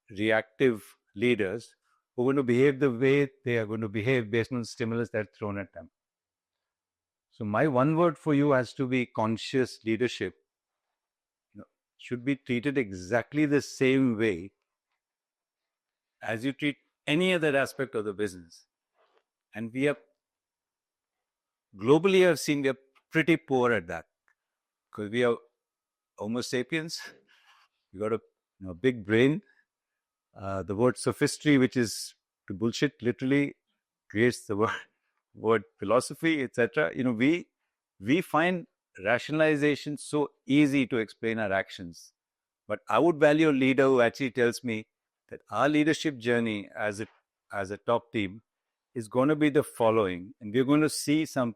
reactive leaders who are going to behave the way they are going to behave based on stimulus that's thrown at them? So my one word for you has to be conscious leadership. Should be treated exactly the same way as you treat any other aspect of the business. And we are globally, I've seen we are pretty poor at that, because we are Homo sapiens. We got a big brain. The word sophistry, which is to bullshit, literally creates the word philosophy, etc. We find rationalization so easy to explain our actions. But I would value a leader who actually tells me that our leadership journey as a top team is going to be the following, and we're going to see some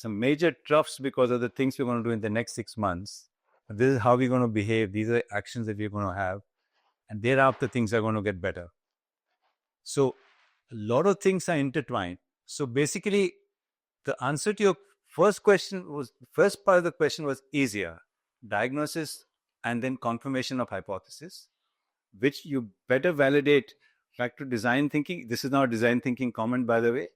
major troughs because of the things we're going to do in the next 6 months. This is how we're going to behave. These are actions that we're going to have, and thereafter things are going to get better. So a lot of things are intertwined. So basically, the answer to your first part of the question was easier: diagnosis and then confirmation of hypothesis, which you better validate. Back to design thinking. This is now a design thinking comment, by the way.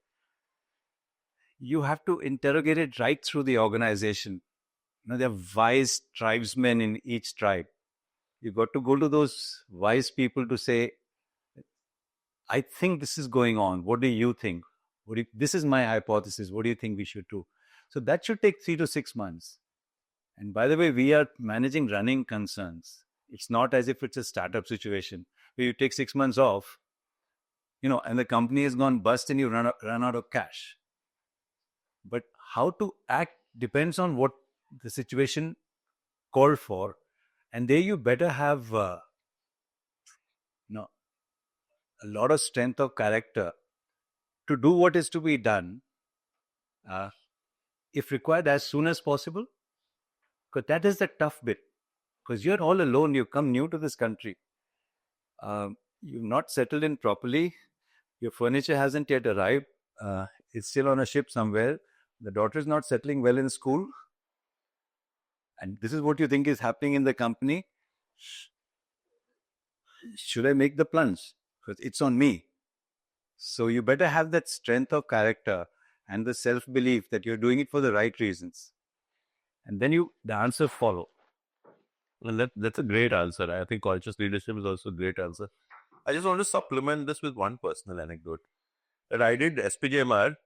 You have to interrogate it right through the organization. There are wise tribesmen in each tribe. You've got to go to those wise people to say, I think this is going on. What do you think? This is my hypothesis. What do you think we should do? So that should take 3 to 6 months. And by the way, we are managing running concerns. It's not as if it's a startup situation where you take 6 months off, and the company has gone bust and you run out of cash. But how to act depends on what the situation called for. And there you better have a lot of strength of character to do what is to be done, if required, as soon as possible. Because that is the tough bit. Because you're all alone. You come new to this country. You've not settled in properly. Your furniture hasn't yet arrived. It's still on a ship somewhere. the daughter is not settling well in school, and this is what you think is happening in the company. Should I make the plunge? Because it's on me. So you better have that strength of character and the self-belief that you're doing it for the right reasons. And then the answer follow. And that's a great answer. I think conscious leadership is also a great answer. I just want to supplement this with one personal anecdote. That I did SPJMR.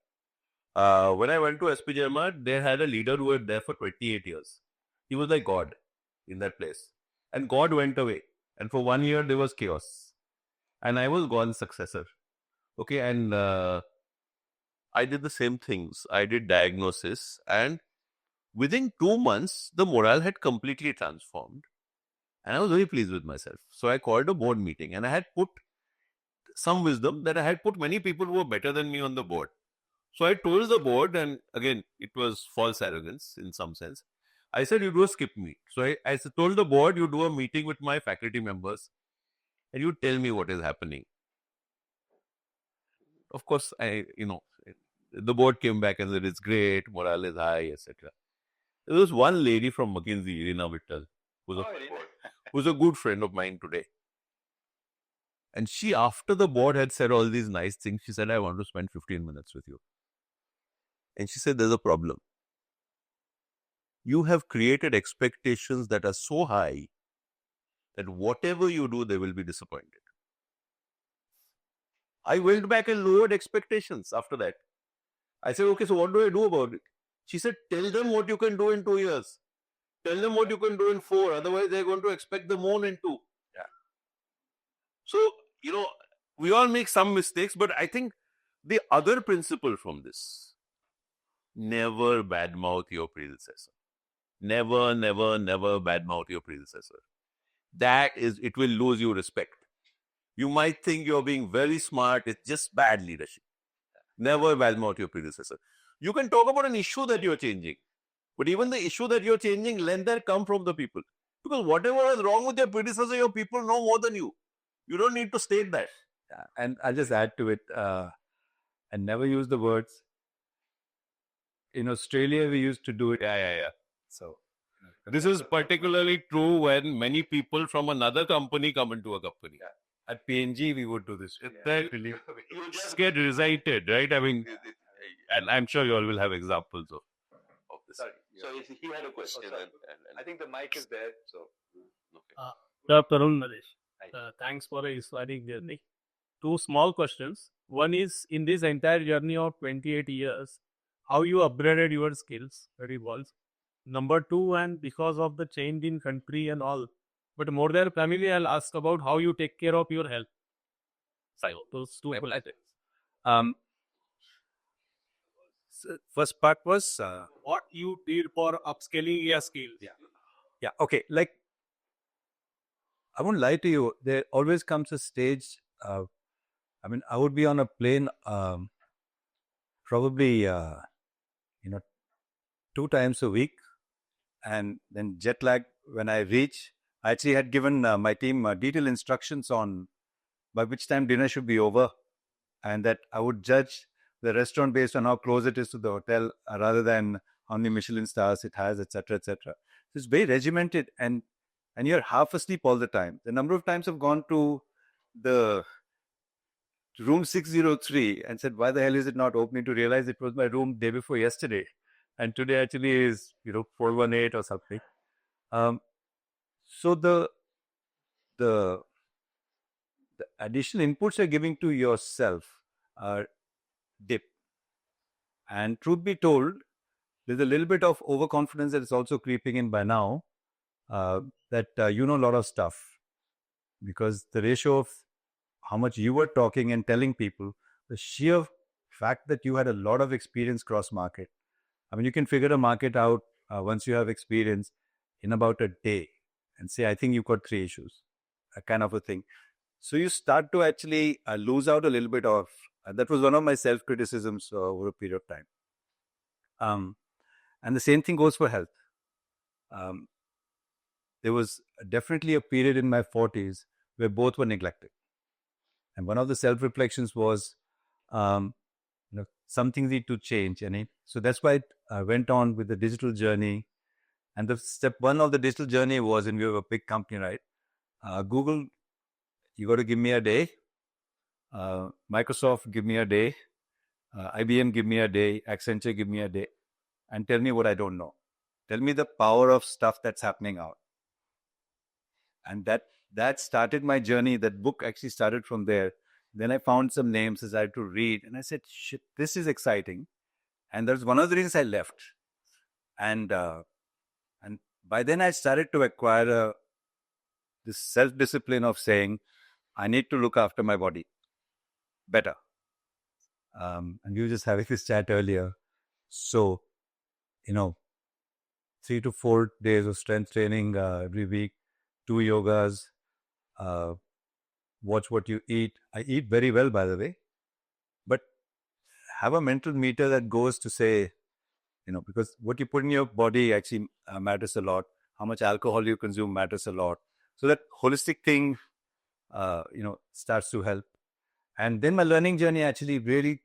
When I went to SPJMR, they had a leader who was there for 28 years. He was like God in that place. And God went away. And for 1 year, there was chaos. And I was God's successor. Okay, and I did the same things. I did diagnosis. And within 2 months, the morale had completely transformed. And I was very pleased with myself. So I called a board meeting and I had put some wisdom that I had put many people who were better than me on the board. So I told the board, and again, it was false arrogance in some sense. I said, you do a skip meet. So I told the board, you do a meeting with my faculty members and you tell me what is happening. Of course, the board came back and said, it's great, morale is high, etc. There was one lady from McKinsey, Irina Vittal, who's a good friend of mine today. And she, after the board had said all these nice things, she said, I want to spend 15 minutes with you. And she said, there's a problem. You have created expectations that are so high that whatever you do, they will be disappointed. I went back and lowered expectations after that. I said, okay, so what do I do about it? She said, tell them what you can do in 2 years. Tell them what you can do in 4. Otherwise, they're going to expect the more in 2. Yeah. So, we all make some mistakes, but I think the other principle from this, never badmouth your predecessor. Never, never, never badmouth your predecessor. It will lose you respect. You might think you're being very smart. It's just bad leadership. Never badmouth your predecessor. You can talk about an issue that you're changing, but even the issue that you're changing, let that come from the people. Because whatever is wrong with your predecessor, your people know more than you. You don't need to state that. Yeah. And I'll just add to it, and never use the words. In Australia, we used to do it. Yeah. So this is particularly true when many people from another company come into a company. Yeah. At PNG, we would do this. You just get recited, right? I mean, and I'm sure you all will have examples of this. Sorry. So he had a question. I think the mic is there. So, okay. Good afternoon, Naresh. Thanks for a inspiring journey. 2 small questions. One is, in this entire journey of 28 years, how you upgraded your skills, that evolves. Number 2, and because of the change in country and all, but more than family, I'll ask about how you take care of your health. So those 2 first part was what you did for upscaling your skills. Yeah. Okay. Like, I won't lie to you. There always comes a stage. I would be on a plane, probably 2 times a week, and then jet lag when I reach. I actually had given my team detailed instructions on by which time dinner should be over, and that I would judge the restaurant based on how close it is to the hotel, rather than how many Michelin stars it has, etc., etc. So it's very regimented, and you're half asleep all the time. The number of times I've gone to the room 603 and said, why the hell is it not opening, to realize it was my room day before yesterday, and today actually is 418 or something. So the additional inputs you're giving to yourself are dip. And truth be told, there's a little bit of overconfidence that is also creeping in by now, that you know a lot of stuff, because the ratio of how much you were talking and telling people, the sheer fact that you had a lot of experience cross-market. I mean, you can figure a market out once you have experience in about a day and say, I think you've got 3 issues, kind of a thing. So you start to actually lose out a little bit of, that was one of my self-criticisms over a period of time. And the same thing goes for health. There was definitely a period in my 40s where both were neglected. And one of the self-reflections was, some things need to change. So that's why I went on with the digital journey. And the step one of the digital journey was, and we have a big company, right? Google, you got to give me a day. Microsoft, give me a day. IBM, give me a day. Accenture, give me a day. And tell me what I don't know. Tell me the power of stuff that's happening out. And that started my journey. That book actually started from there. Then I found some names as I had to read. And I said, shit, this is exciting. And that's one of the reasons I left. And by then I started to acquire this self-discipline of saying, I need to look after my body better. And we were just having this chat earlier. So, 3 to 4 days of strength training every week, 2 yogas, watch what you eat. I eat very well, by the way, but have a mental meter that goes to say, because what you put in your body actually matters a lot. How much alcohol you consume matters a lot. So that holistic thing, starts to help. And then my learning journey actually really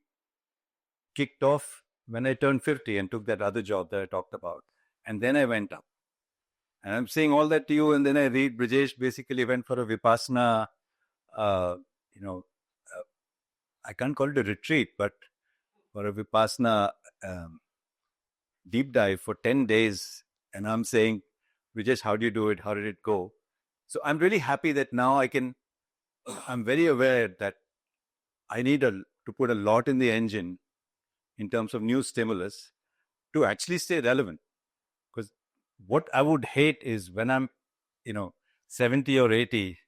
kicked off when I turned 50 and took that other job that I talked about. And then I went up. And I'm saying all that to you, and then I read Brijesh basically went for a Vipassana, I can't call it a retreat, but for a Vipassana deep dive for 10 days. And I'm saying, Brijesh, how do you do it? How did it go? So I'm really happy that now I'm very aware that I need to put a lot in the engine in terms of new stimulus to actually stay relevant. Because what I would hate is when I'm, 70 or 80,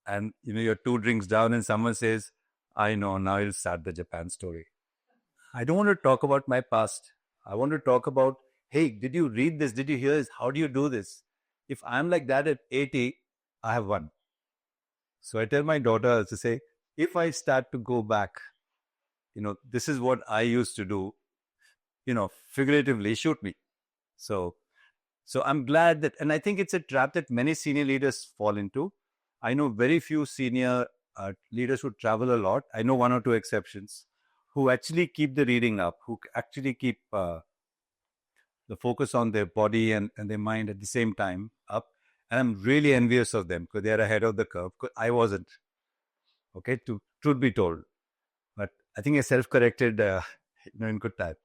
and, you're 2 drinks down and someone says, I know, now you'll start the Japan story. I don't want to talk about my past. I want to talk about, hey, did you read this? Did you hear this? How do you do this? If I'm like that at 80, I have won. So I tell my daughter to say, if I start to go back, this is what I used to do, figuratively, shoot me. So I'm glad that, and I think it's a trap that many senior leaders fall into. I know very few senior leaders who travel a lot. I know 1 or 2 exceptions who actually keep the reading up, who actually keep the focus on their body and their mind at the same time up. And I'm really envious of them because they're ahead of the curve. I wasn't. Okay, truth be told. But I think I self-corrected in good time.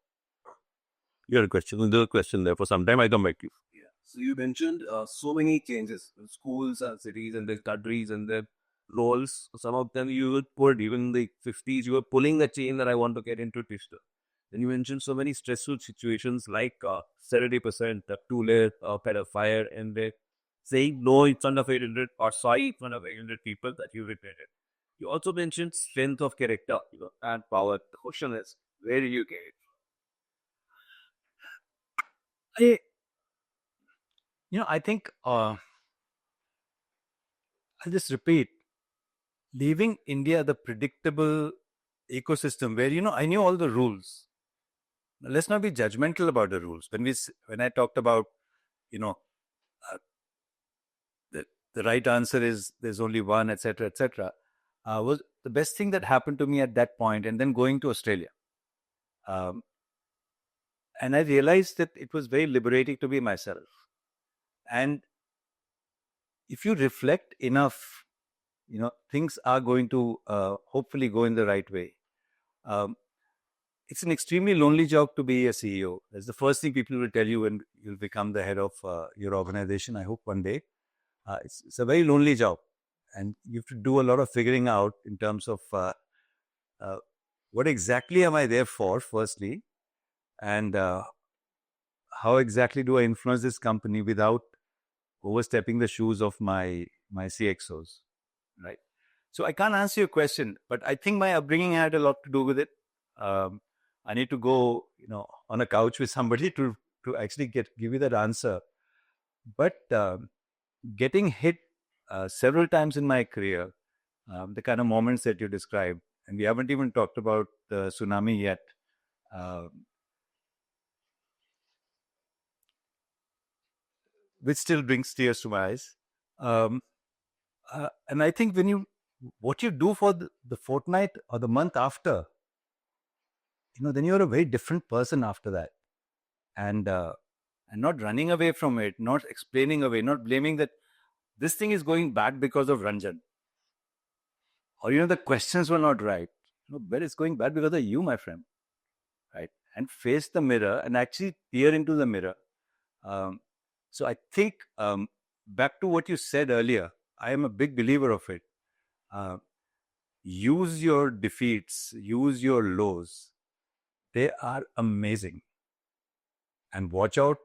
You had a question. There's a question there for some time. I come back to you. Yeah. So you mentioned so many changes in schools and cities and the countries and the roles. Some of them you would put, even in the 50s, you were pulling the chain that I want to get into Twister. Then you mentioned so many stressful situations like 70%, the 2-layer pet of fire, and saying no in front of 800 or sorry in front of 800 people that you regretted. You also mentioned strength of character and power. The question is, where do you get it? I think I'll just repeat, leaving India, the predictable ecosystem where, I knew all the rules. Now, let's not be judgmental about the rules. When I talked about, the right answer is there's only one, etc., was the best thing that happened to me at that point, and then going to Australia. And I realized that it was very liberating to be myself. And if you reflect enough, things are going to hopefully go in the right way. It's an extremely lonely job to be a CEO. That's the first thing people will tell you when you'll become the head of your organization. I hope one day. It's a very lonely job. And you have to do a lot of figuring out in terms of what exactly am I there for, firstly, and how exactly do I influence this company without overstepping the shoes of my CXOs, right? So I can't answer your question, but I think my upbringing had a lot to do with it. I need to go, on a couch with somebody to actually give you that answer. But getting hit several times in my career, the kind of moments that you described, and we haven't even talked about the tsunami yet. Which still brings tears to my eyes. And I think what you do for the fortnight or the month after then you're a very different person after that. And not running away from it, not explaining away, not blaming that this thing is going bad because of Ranjan. Or, the questions were not right. But it's going bad because of you, my friend. Right? And face the mirror and actually peer into the mirror. So I think back to what you said earlier, I am a big believer of it. Use your defeats, use your lows. They are amazing. And watch out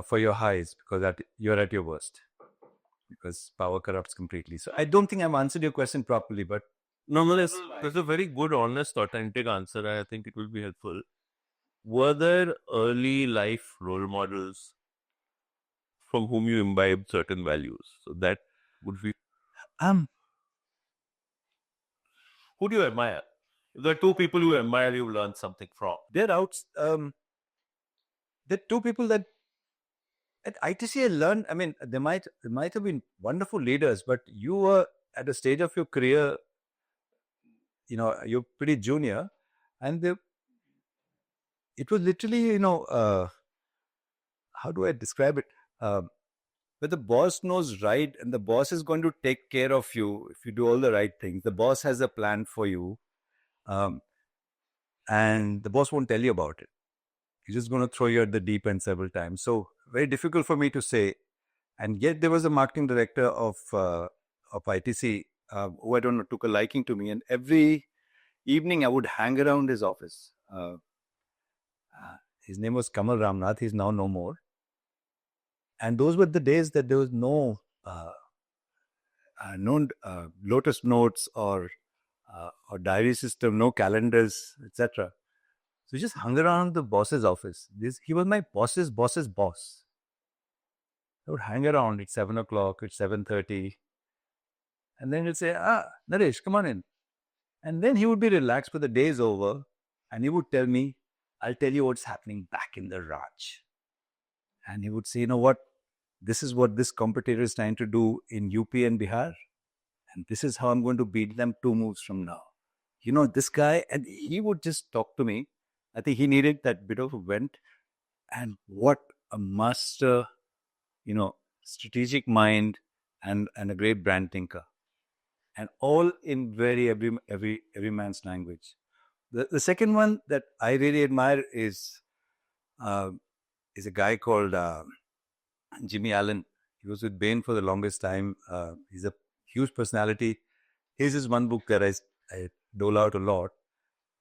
for your highs, because you're at your worst. Because power corrupts completely. So I don't think I've answered your question properly, but Nonetheless, there's a very good, honest, authentic answer. I think it will be helpful. Were there early life role models from whom you imbibed certain values? So that would be. Who do you admire? If there are two people you admire, you learn something from. there are two people that at ITC I learned. I mean, they might have been wonderful leaders, but you were at a stage of your career, you're pretty junior, and it was literally, how do I describe it? But the boss knows right, and the boss is going to take care of you if you do all the right things. The boss has a plan for you, and the boss won't tell you about it. He's just going to throw you at the deep end several times. So very difficult for me to say. And yet there was a marketing director of ITC who, I don't know, took a liking to me, and every evening I would hang around his office. His name was Kamal Ramnath. He's now no more. And those were the days that there was no Lotus notes or diary system, no calendars, etc. So he just hung around the boss's office. He was my boss's boss. I would hang around at 7 o'clock, at 7:30. And then he'd say, Naresh, come on in. And then he would be relaxed, but the day's over. And he would tell me, I'll tell you what's happening back in the Raj. And he would say, you know what? This is what this competitor is trying to do in UP and Bihar. And this is how I'm going to beat them 2 moves from now. This guy, and he would just talk to me. I think he needed that bit of a vent. And what a master, strategic mind and a great brand thinker. And all in very every man's language. The second one that I really admire is a guy called Jimmy Allen. He was with Bain for the longest time. He's a huge personality. Here's his one book that I dole out a lot.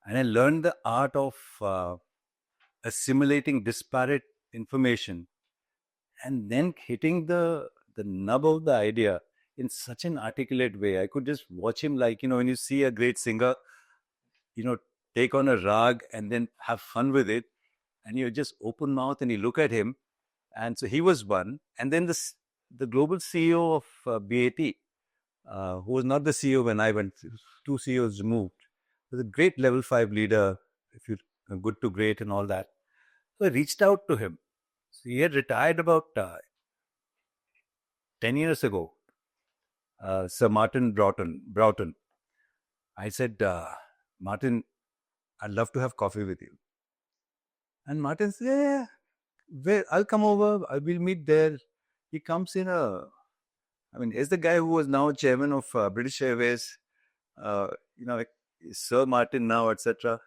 And I learned the art of assimilating disparate information and then hitting the nub of the idea in such an articulate way. I could just watch him, like, when you see a great singer, take on a rag and then have fun with it. And you just open mouth and you look at him. And so he was one. And then the global CEO of BAT, who was not the CEO when I went, 2 CEOs removed, was a great level 5 leader, if you're good to great and all that. So I reached out to him. So he had retired about 10 years ago, Sir Martin Broughton. I said, Martin, I'd love to have coffee with you. And Martin said, yeah, I'll come over. We'll meet there. He comes in he's the guy who was now chairman of British Airways, Sir Martin now, etc.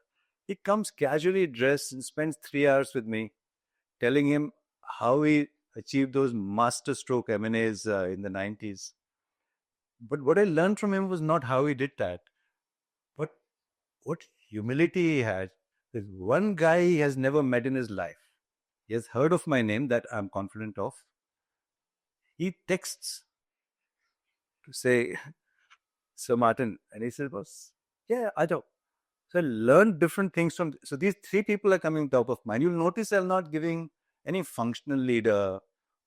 He comes casually dressed and spends 3 hours with me, telling him how he achieved those master stroke M&As in the 90s. But what I learned from him was not how he did that, but what humility he had. There's one guy he has never met in his life. He has heard of my name that I'm confident of. He texts to say, Sir Martin, and he said, boss, yeah, I do. So I learned different things from. So these 3 people are coming top of mind. You'll notice I'm not giving any functional leader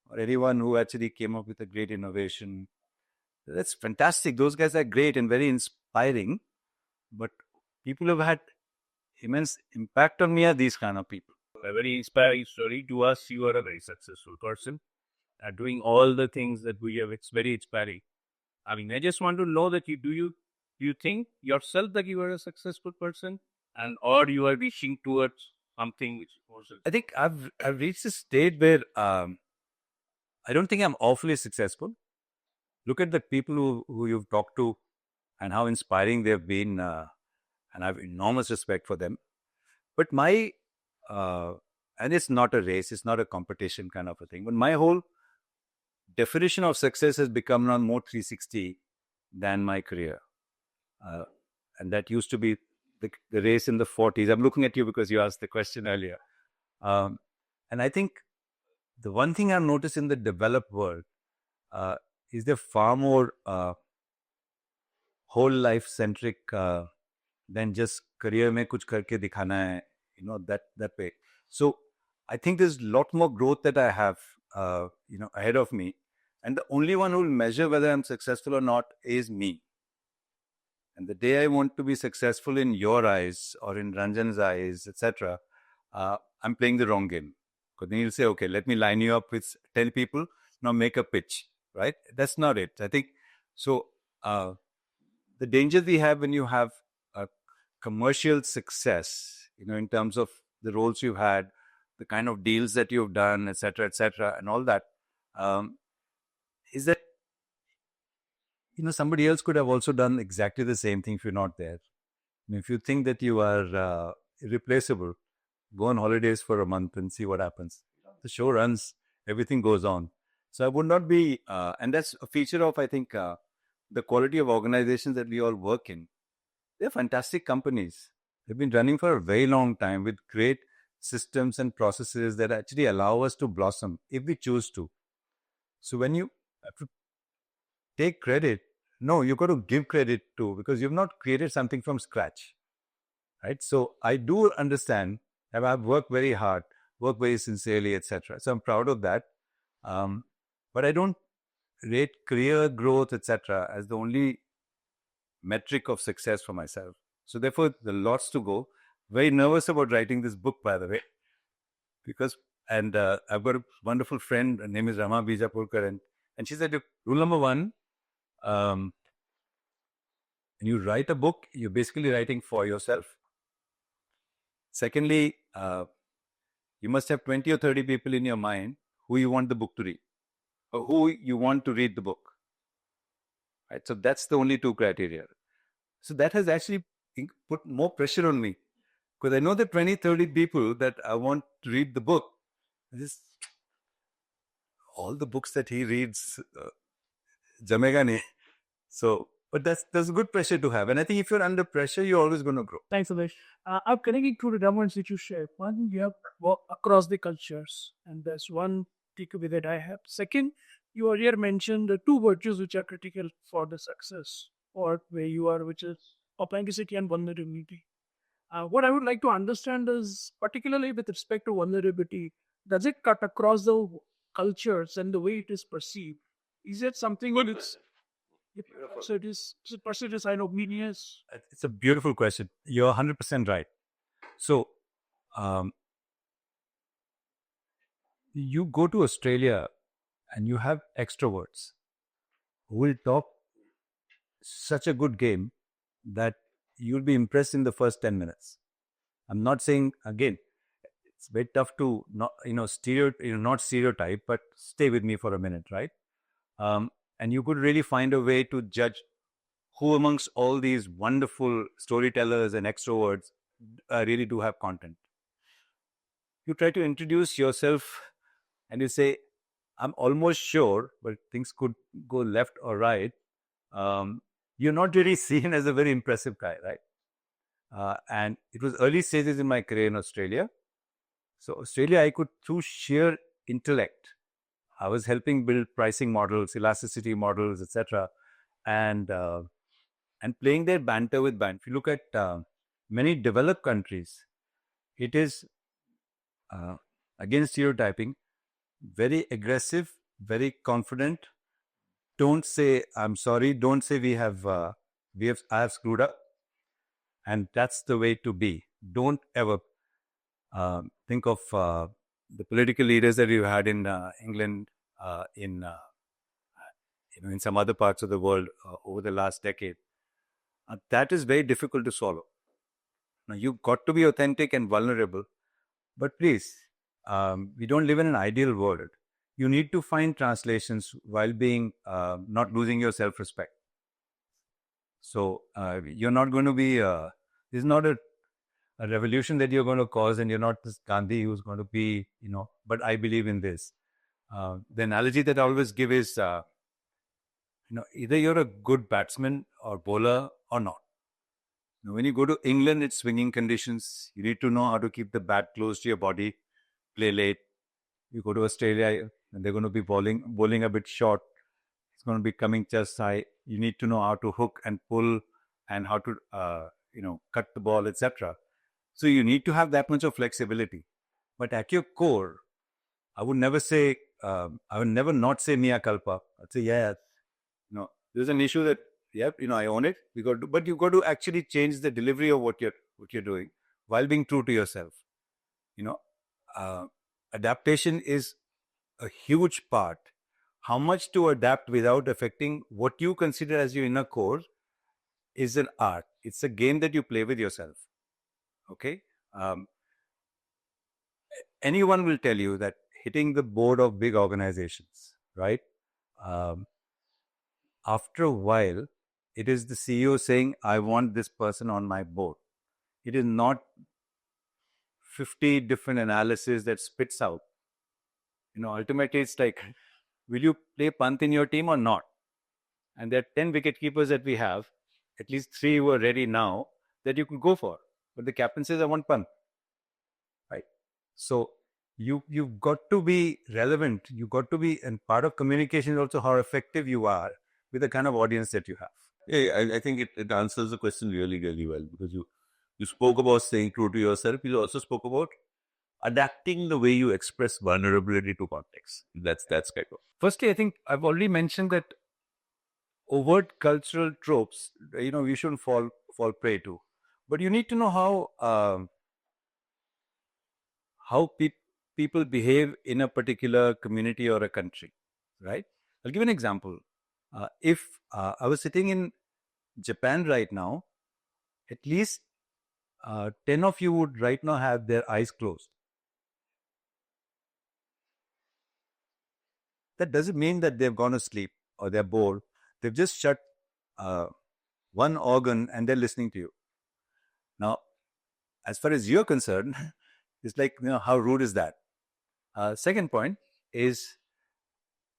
or anyone who actually came up with a great innovation. That's fantastic. Those guys are great and very inspiring. But people who have had immense impact on me are these kind of people. A very inspiring story. To us, you are a very successful person. Doing all the things that we have, it's very inspiring. I mean, I just want to know that do you think yourself that you are a successful person? and or you are reaching towards something which was I think I've reached a state where I don't think I'm awfully successful. Look at the people who you've talked to and how inspiring they've been, and I have enormous respect for them. But my and it's not a race, it's not a competition kind of a thing. But my whole definition of success has become now more 360 than my career, and that used to be the race in the 40s. I'm looking at you because you asked the question earlier, and I think the one thing I've noticed in the developed world is they're far more whole life centric than just career mein kuch karke dikhana hai, that way. So I think there's a lot more growth that I have, ahead of me, and the only one who will measure whether I'm successful or not is me. And the day I want to be successful in your eyes or in Ranjan's eyes, etc., I'm playing the wrong game. Because then you'll say, okay, let me line you up with 10 people, now make a pitch, right? That's not it. I think so. The danger we have when you have a commercial success, in terms of the roles you've had, the kind of deals that you've done, etc., and all that, is that somebody else could have also done exactly the same thing if you're not there. If you think that you are irreplaceable, go on holidays for a month and see what happens. The show runs, everything goes on. So I would not be, and that's a feature of, I think, the quality of organizations that we all work in. They're fantastic companies. They've been running for a very long time with great systems and processes that actually allow us to blossom if we choose to. So when you have to take credit, no, you've got to give credit too, because you've not created something from scratch, right? So I do understand that I've worked very hard, worked very sincerely, etc. So I'm proud of that. But I don't rate career growth, etc., as the only metric of success for myself. So therefore, there are lots to go. Very nervous about writing this book, by the way, because I've got a wonderful friend. Her name is Rama Bijapurkar, and she said, rule number one, when you write a book, you're basically writing for yourself. Secondly, you must have 20 or 30 people in your mind who you want the book to read, or who you want to read the book. Right? So that's the only two criteria. So that has actually put more pressure on me, because I know the 20, 30 people that I want to read the book. All the books that he reads, jamega nahi. So, but there's a good pressure to have. And I think if you're under pressure, you're always going to grow. Thanks, Naresh. I'm connecting to the documents that you shared. One, you have worked across the cultures, and that's one takeaway that I have. Second, you earlier mentioned the two virtues which are critical for the success or where you are, which is authenticity and vulnerability. What I would like to understand is, particularly with respect to vulnerability, does it cut across the cultures and the way it is perceived? Is it something which so it is perceived as an obedience? It's a beautiful question. You're 100% right. So, you go to Australia and you have extroverts who will talk such a good game that you'll be impressed in the first 10 minutes. I'm not saying, again, it's very tough to not stereotype, but stay with me for a minute, right? And you could really find a way to judge who amongst all these wonderful storytellers and extroverts really do have content. You try to introduce yourself and you say, I'm almost sure, but things could go left or right. You're not really seen as a very impressive guy, right? And it was early stages in my career in Australia. So Australia, I could, through sheer intellect, I was helping build pricing models, elasticity models, etc., and playing their banter with band. If you look at many developed countries, it is again stereotyping, very aggressive, very confident. Don't say I'm sorry. Don't say I have screwed up, and that's the way to be. Don't ever think of the political leaders that you had in England, in some other parts of the world over the last decade. That is very difficult to swallow. Now, you've got to be authentic and vulnerable, but please, we don't live in an ideal world. You need to find translations while being not losing your self-respect. So you're not going to be. This is not a revolution that you're going to cause, and you're not this Gandhi who's going to be, But I believe in this. The analogy that I always give is, either you're a good batsman or bowler or not. Now, when you go to England, it's swinging conditions. You need to know how to keep the bat close to your body, play late. You go to Australia, and they're going to be bowling a bit short. It's going to be coming just high. You need to know how to hook and pull, and how to cut the ball, etc. So you need to have that much of flexibility. But at your core, I would never say, I would never not say mea culpa. I'd say, yeah, there's an issue that, I own it. But you got to actually change the delivery of what you're doing while being true to yourself. Adaptation is a huge part. How much to adapt without affecting what you consider as your inner core is an art. It's a game that you play with yourself. Okay? Anyone will tell you that hitting the board of big organizations, right? After a while, it is the CEO saying, I want this person on my board. It is not 50 different analysis that spits out. Ultimately, it's like, will you play punt in your team or not? And there are 10 wicket keepers that we have, at least 3 who are ready now that you could go for. But the captain says, I want punt. Right? So you've got to be relevant. You've got to be, and part of communication is also how effective you are with the kind of audience that you have. Yeah, I think it answers the question really, really well, because you spoke about staying true to yourself. You also spoke about adapting the way you express vulnerability to context. That's kind of. Firstly, I think I've already mentioned that overt cultural tropes, we shouldn't fall prey to. But you need to know how people behave in a particular community or a country, right? I'll give an example. If I was sitting in Japan right now, at least 10 of you would right now have their eyes closed. That doesn't mean that they've gone to sleep or they're bored. They've just shut one organ and they're listening to you. Now, as far as you're concerned, it's like, how rude is that? Second point is,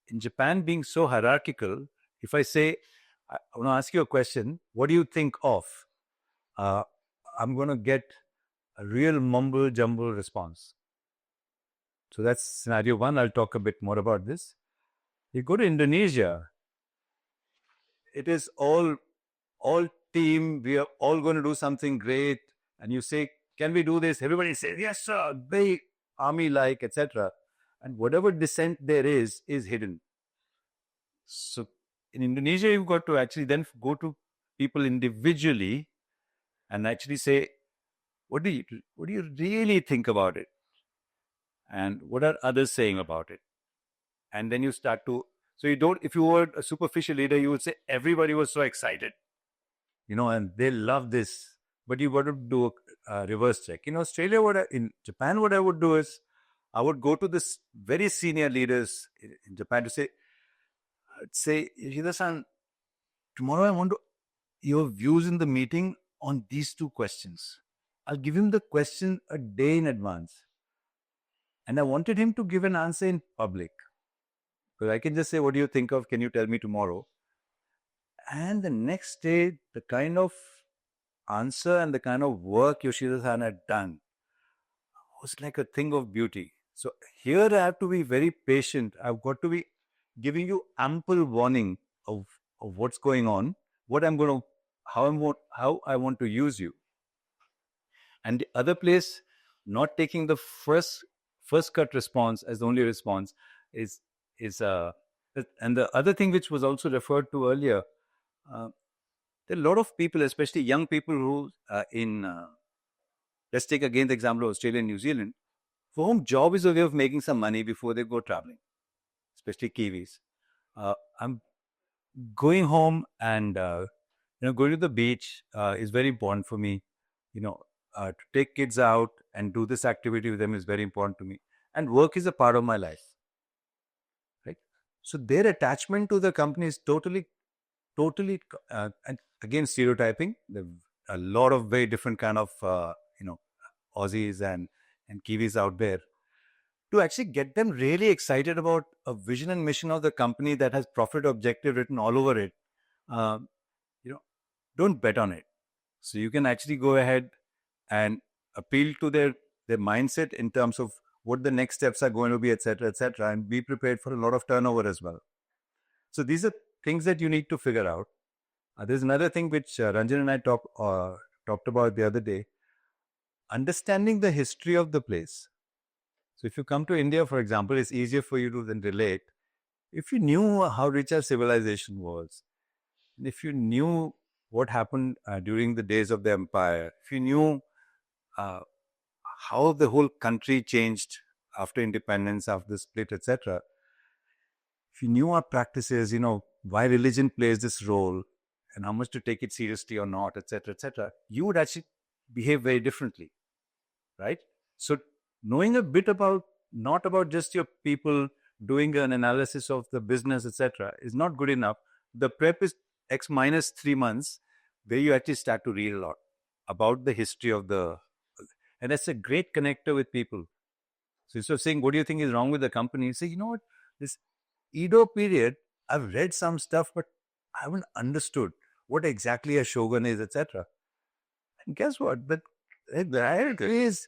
in Japan being so hierarchical, if I say, I want to ask you a question, what do you think of? I'm going to get a real mumble jumble response. So that's scenario one. I'll talk a bit more about this. You go to Indonesia, it is all team. We are all going to do something great. And you say, can we do this? Everybody says, yes, sir. Very army-like, etc. And whatever dissent there is hidden. So in Indonesia, you've got to actually then go to people individually and actually say, what do you really think about it? And what are others saying about it? And then you start to, so you don't, if you were a superficial leader, you would say everybody was so excited, and they love this. But you got to do a reverse check. In Australia, in Japan, what I would do is, I would go to this very senior leaders in Japan to say, Yoshida-san, tomorrow I want your views in the meeting on these 2 questions. I'll give him the question a day in advance. And I wanted him to give an answer in public. Because I can just say, what do you think of? Can you tell me tomorrow? And the next day, the kind of answer and the kind of work Yoshida-san had done was like a thing of beauty. So here I have to be very patient. I've got to be giving you ample warning of what's going on, how I want to use you. And the other place, not taking the first cut response as the only response is and the other thing which was also referred to earlier, there are a lot of people, especially young people who let's take again the example of Australia and New Zealand, for whom job is a way of making some money before they go traveling, especially Kiwis. I'm going home and going to the beach is very important for me. to take kids out and do this activity with them is very important to me. And work is a part of my life, right? So their attachment to the company is totally, and again, stereotyping. There are a lot of very different kind of, Aussies and Kiwis out there. To actually get them really excited about a vision and mission of the company that has profit objective written all over it, um, don't bet on it. So you can actually go ahead and appeal to their mindset in terms of what the next steps are going to be, etc., and be prepared for a lot of turnover as well. So these are things that you need to figure out. There's another thing which Ranjan and I talked about the other day, understanding the history of the place. So if you come to India, for example, it's easier for you to then relate. If you knew how rich our civilization was, and if you knew what happened during the days of the empire, if you knew how the whole country changed after independence, after the split, etc., if you knew our practices, why religion plays this role and how much to take it seriously or not, etc., you would actually behave very differently, right? So knowing a bit about, not about just your people, doing an analysis of the business, etc., is not good enough. The prep is X minus 3 months, where you actually start to read a lot about the history of and that's a great connector with people. So instead of saying, what do you think is wrong with the company? You say, you know what, this Edo period, I've read some stuff, but I haven't understood what exactly a shogun is, etc. And guess what? The reality is,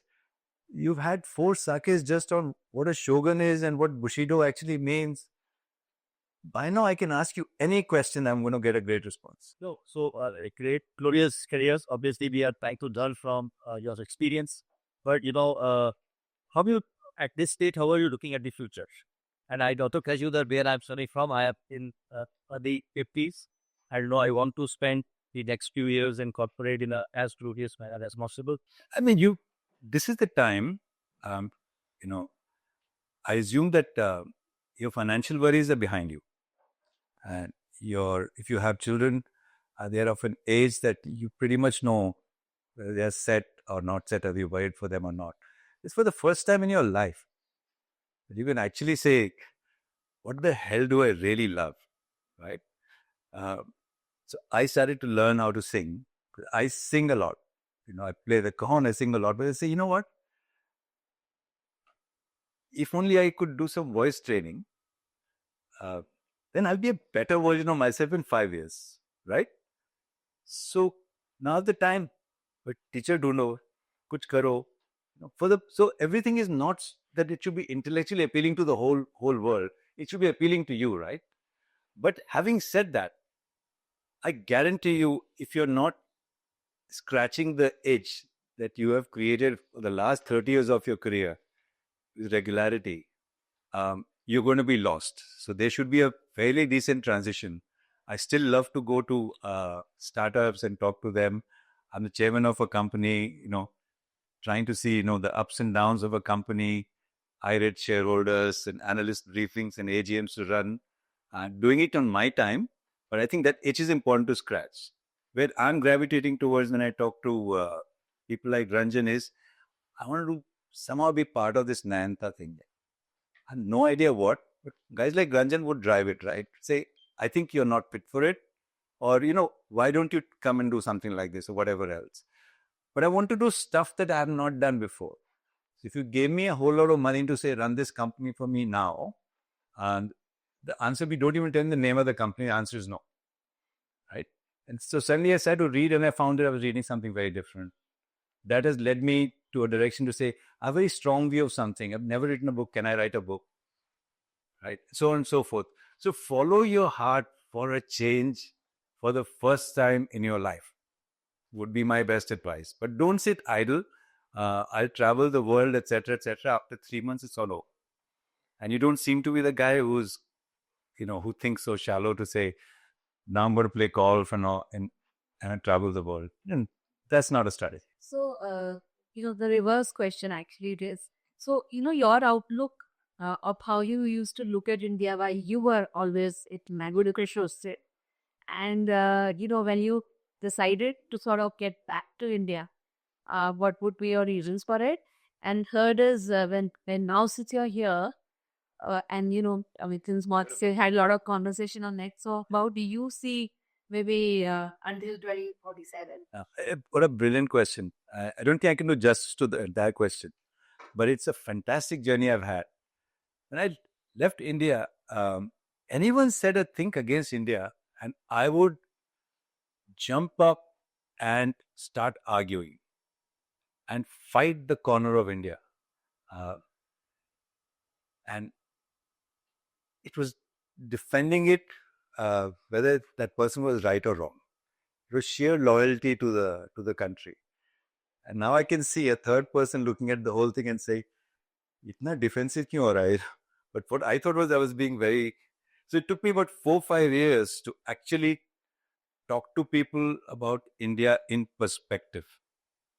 you've had 4 sakes just on what a shogun is and what Bushido actually means. By now, I can ask you any question, I'm going to get a great response. No, so a great, glorious careers. Obviously, we are trying to learn from your experience. But how you at this state? How are you looking at the future? And I also tell you that where I'm studying from, I am in the 50s. I know I want to spend the next few years in corporate in a as glorious manner as possible. I mean, this is the time, I assume that your financial worries are behind you. And if you have children, they're of an age that you pretty much know whether they're set or not set, have you worried for them or not. It's for the first time in your life that you can actually say, what the hell do I really love, right? So I started to learn how to sing. I sing a lot. I play the cajon, I sing a lot. But I say, you know what? If only I could do some voice training, then I'll be a better version of myself in 5 years, right? So now the time, but teacher dhundo, kuch karo. So everything is not that it should be intellectually appealing to the whole world. It should be appealing to you, right? But having said that, I guarantee you, if you're not scratching the itch that you have created for the last 30 years of your career with regularity, you're going to be lost. So there should be a fairly decent transition. I still love to go to startups and talk to them. I'm the chairman of a company, trying to see, the ups and downs of a company. I read shareholders and analyst briefings and AGMs to run. Doing it on my time. But I think that itch is important to scratch. Where I'm gravitating towards when I talk to people like Ranjan is, I want to somehow be part of this Nayanta thing. I have no idea what, but guys like Ranjan would drive it, right? Say, I think you're not fit for it. Or, why don't you come and do something like this or whatever else? But I want to do stuff that I have not done before. So if you gave me a whole lot of money to say, run this company for me now, and the answer, we don't even tell the name of the company, the answer is no. Right? And so suddenly I started to read and I found that I was reading something very different. That has led me to a direction to say, I have a very strong view of something. I've never written a book. Can I write a book? Right? So on and so forth. So follow your heart for a change for the first time in your life would be my best advice. But don't sit idle. I'll travel the world, etc., etc. After 3 months, it's all over. And you don't seem to be the guy who's, who thinks so shallow to say, now I'm going to play golf and travel the world. And that's not a strategy. So, the reverse question actually it is. So, your outlook of how you used to look at India while you were always at Mangalore, and, when you decided to sort of get back to India, what would be your reasons for it? And third is when now since you're here, and I mean, since Mark had a lot of conversation on next, so how do you see maybe until 2047? What a brilliant question. I don't think I can do justice to the entire question, but it's a fantastic journey I've had. When I left India, anyone said a thing against India, and I would jump up and start arguing and fight the corner of India. And it was defending it, whether that person was right or wrong. It was sheer loyalty to the country. And now I can see a third person looking at the whole thing and say, "Itna defensive kyun ho raha hai?" But what I thought was I was being very. So it took me about 4-5 years to actually talk to people about India in perspective.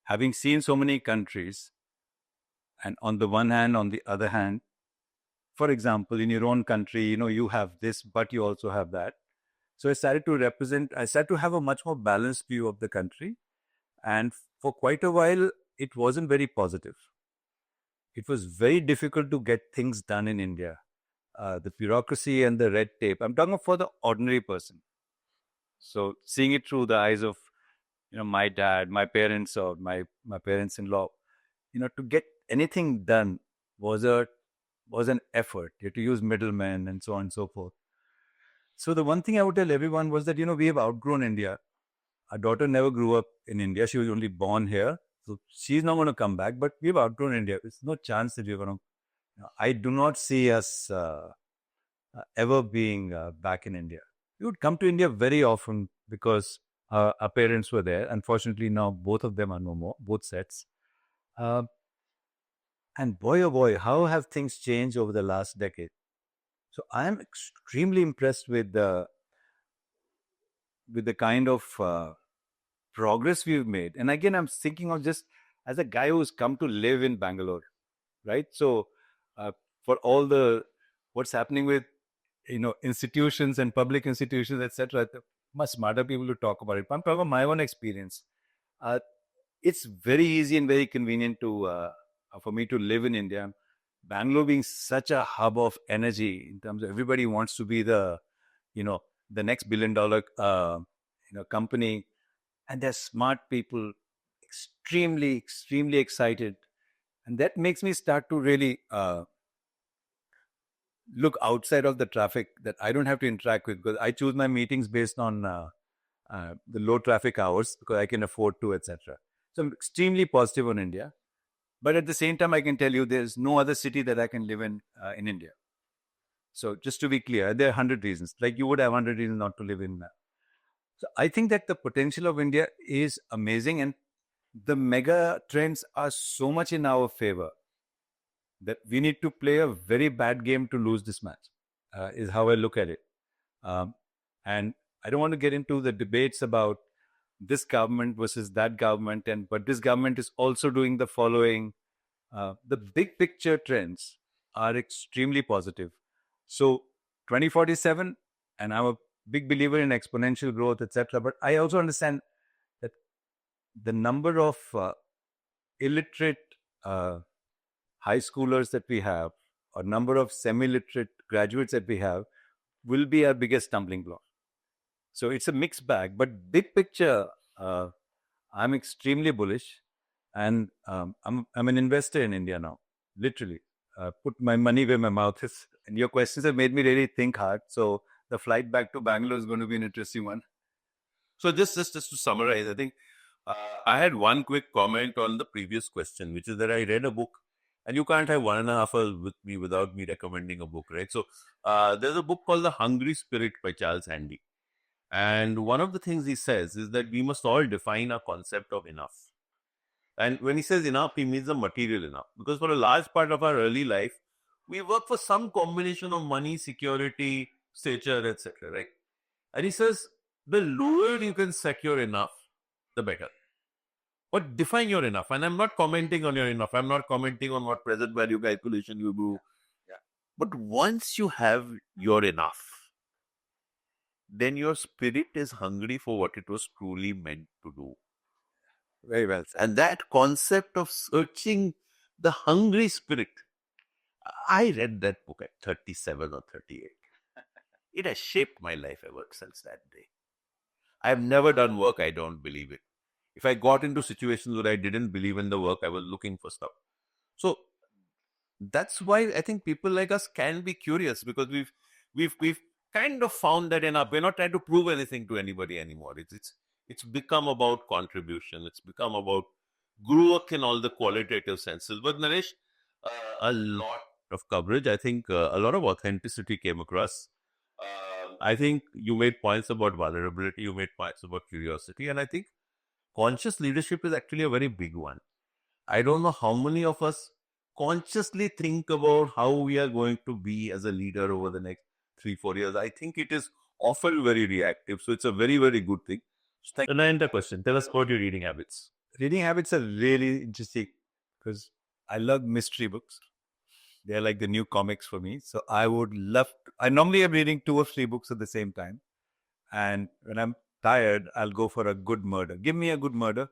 Having seen so many countries, and on the one hand, on the other hand, for example, in your own country, you have this, but you also have that. So I started to have a much more balanced view of the country. And for quite a while, it wasn't very positive. It was very difficult to get things done in India. The bureaucracy and the red tape. I'm talking for the ordinary person. So seeing it through the eyes of, my dad, my parents, or my parents-in-law, to get anything done was an effort. You had to use middlemen and so on and so forth. So the one thing I would tell everyone was that, we have outgrown India. Our daughter never grew up in India. She was only born here. So she's not going to come back, but we've outgrown India. There's no chance that we're going to. I do not see us ever being back in India. We would come to India very often because our parents were there. Unfortunately, now both of them are no more, both sets. And boy, oh boy, how have things changed over the last decade? So I am extremely impressed with the kind of progress we've made. And again, I'm thinking of just as a guy who's come to live in Bangalore, right? So for all the what's happening with institutions and public institutions, etc., much smarter people to talk about it. But I'm talking about my own experience. It's very easy and very convenient for me to live in India. Bangalore being such a hub of energy in terms of everybody wants to be the next $1 billion company, and they're smart people, extremely excited, and that makes me start to really look outside of the traffic that I don't have to interact with, because I choose my meetings based on the low traffic hours because I can afford to, etc. So I'm extremely positive on India. But at the same time, I can tell you there's no other city that I can live in India. So just to be clear, there are 100 reasons. Like you would have 100 reasons not to live in. So I think that the potential of India is amazing, and the mega trends are so much in our favor that we need to play a very bad game to lose this match, is how I look at it. And I don't want to get into the debates about this government versus that government, but this government is also doing the following. The big picture trends are extremely positive. So 2047, and I'm a big believer in exponential growth, etc. But I also understand that the number of illiterate high schoolers that we have, or number of semi-literate graduates that we have, will be our biggest stumbling block. So it's a mixed bag. But big picture, I'm extremely bullish, and I'm an investor in India now, literally. Put my money where my mouth is. And your questions have made me really think hard. So the flight back to Bangalore is going to be an interesting one. So just to summarize, I think I had one quick comment on the previous question, which is that I read a book, and you can't have 1.5 hours with me without me recommending a book, right? So there's a book called The Hungry Spirit by Charles Handy. And one of the things he says is that we must all define our concept of enough. And when he says enough, he means the material enough. Because for a large part of our early life, we work for some combination of money, security, stature, etc. Right? And he says the lower you can secure enough, the better. But define your enough. And I'm not commenting on your enough. I'm not commenting on what present value calculation you do. Yeah. But once you have your enough, then your spirit is hungry for what it was truly meant to do. Very well said. And that concept of searching the hungry spirit. I read that book at 37 or 38. It has shaped my life ever since that day. I've never done work I don't believe in. If I got into situations where I didn't believe in the work, I was looking for stuff. So that's why I think people like us can be curious, because we've kind of found that enough. We're not trying to prove anything to anybody anymore. It's become about contribution. It's become about growth in all the qualitative senses. But Naresh, a lot of coverage. I think a lot of authenticity came across. I think you made points about vulnerability. You made points about curiosity, and I think conscious leadership is actually a very big one. I don't know how many of us consciously think about how we are going to be as a leader over the next 3-4 years. I think it is often very reactive. So it's a very, very good thing. So Nayanta question. Tell us about your reading habits. Reading habits are really interesting because I love mystery books. They're like the new comics for me. So I would love I normally am reading 2 or 3 books at the same time. And when I'm tired, I'll go for a good murder. Give me a good murder.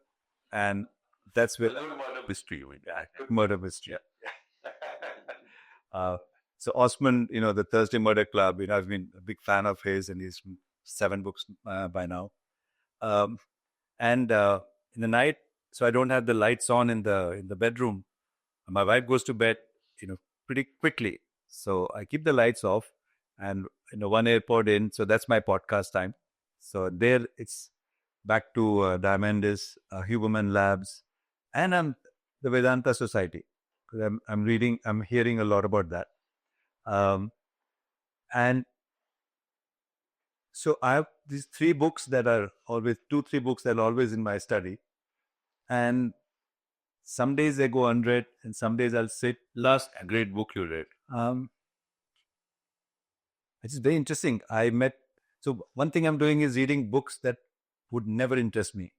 And that's where Mystery, you mean? murder mystery. So Osman, the Thursday Murder Club, I've been a big fan of his, and he's 7 books by now. And in the night, so I don't have the lights on in the bedroom. My wife goes to bed, pretty quickly. So I keep the lights off and, one AirPod in. So that's my podcast time. So there it's back to Diamandis, Huberman Labs, and the Vedanta Society. Because I'm hearing a lot about that. And so I have these 3 books that are always, 2-3 books that are always in my study. And some days they go unread, and some days I'll sit. Last great book you read? It's very interesting. So one thing I'm doing is reading books that would never interest me.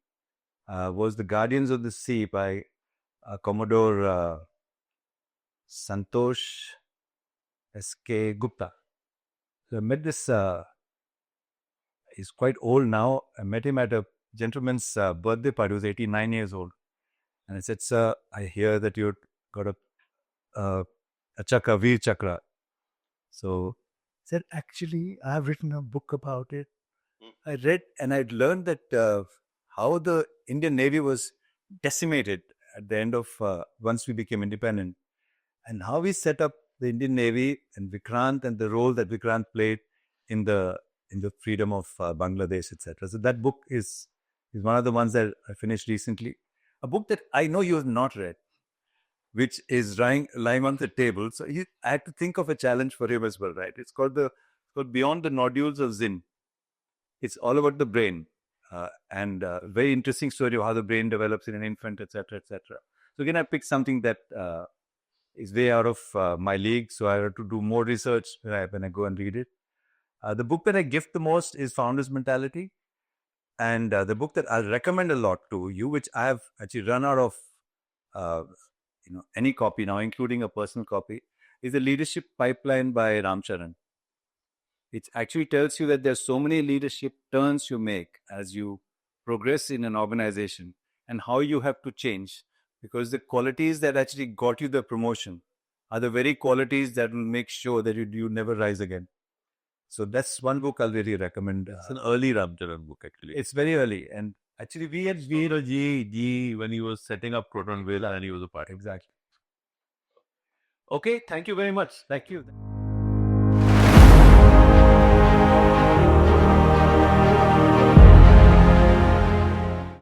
Was The Guardians of the Sea by Commodore Santosh S.K. Gupta. So I met this, he's quite old now. I met him at a gentleman's birthday party. He was 89 years old. And I said, "Sir, I hear that you got a chakra, Veer Chakra." So he said, "Actually, I have written a book about it." I read and I'd learned that how the Indian Navy was decimated at the end of once we became independent, and how we set up the Indian Navy and Vikrant and the role that Vikrant played in the freedom of Bangladesh, etc. So that book is one of the ones that I finished recently. A book that I know you have not read, which is lying on the table. So I had to think of a challenge for him as well, right? It's called Beyond the Nodules of Zinn. It's all about the brain, and very interesting story of how the brain develops in an infant, etc., etc. So again, I picked something that is way out of my league, so I have to do more research when I go and read it. The book that I gift the most is Founder's Mentality, and the book that I recommend a lot to you, which I have actually run out of any copy now, including a personal copy, is The Leadership Pipeline by Ramcharan. It actually tells you that there's so many leadership turns you make as you progress in an organization, and how you have to change, because the qualities that actually got you the promotion are the very qualities that will make sure that you never rise again. So that's one book I'll really recommend. It's an early Ramcharan book, actually. It's very early, and actually we had G when he was setting up Proton Villa, and he was a part. Exactly. Okay, thank you very much. Thank you.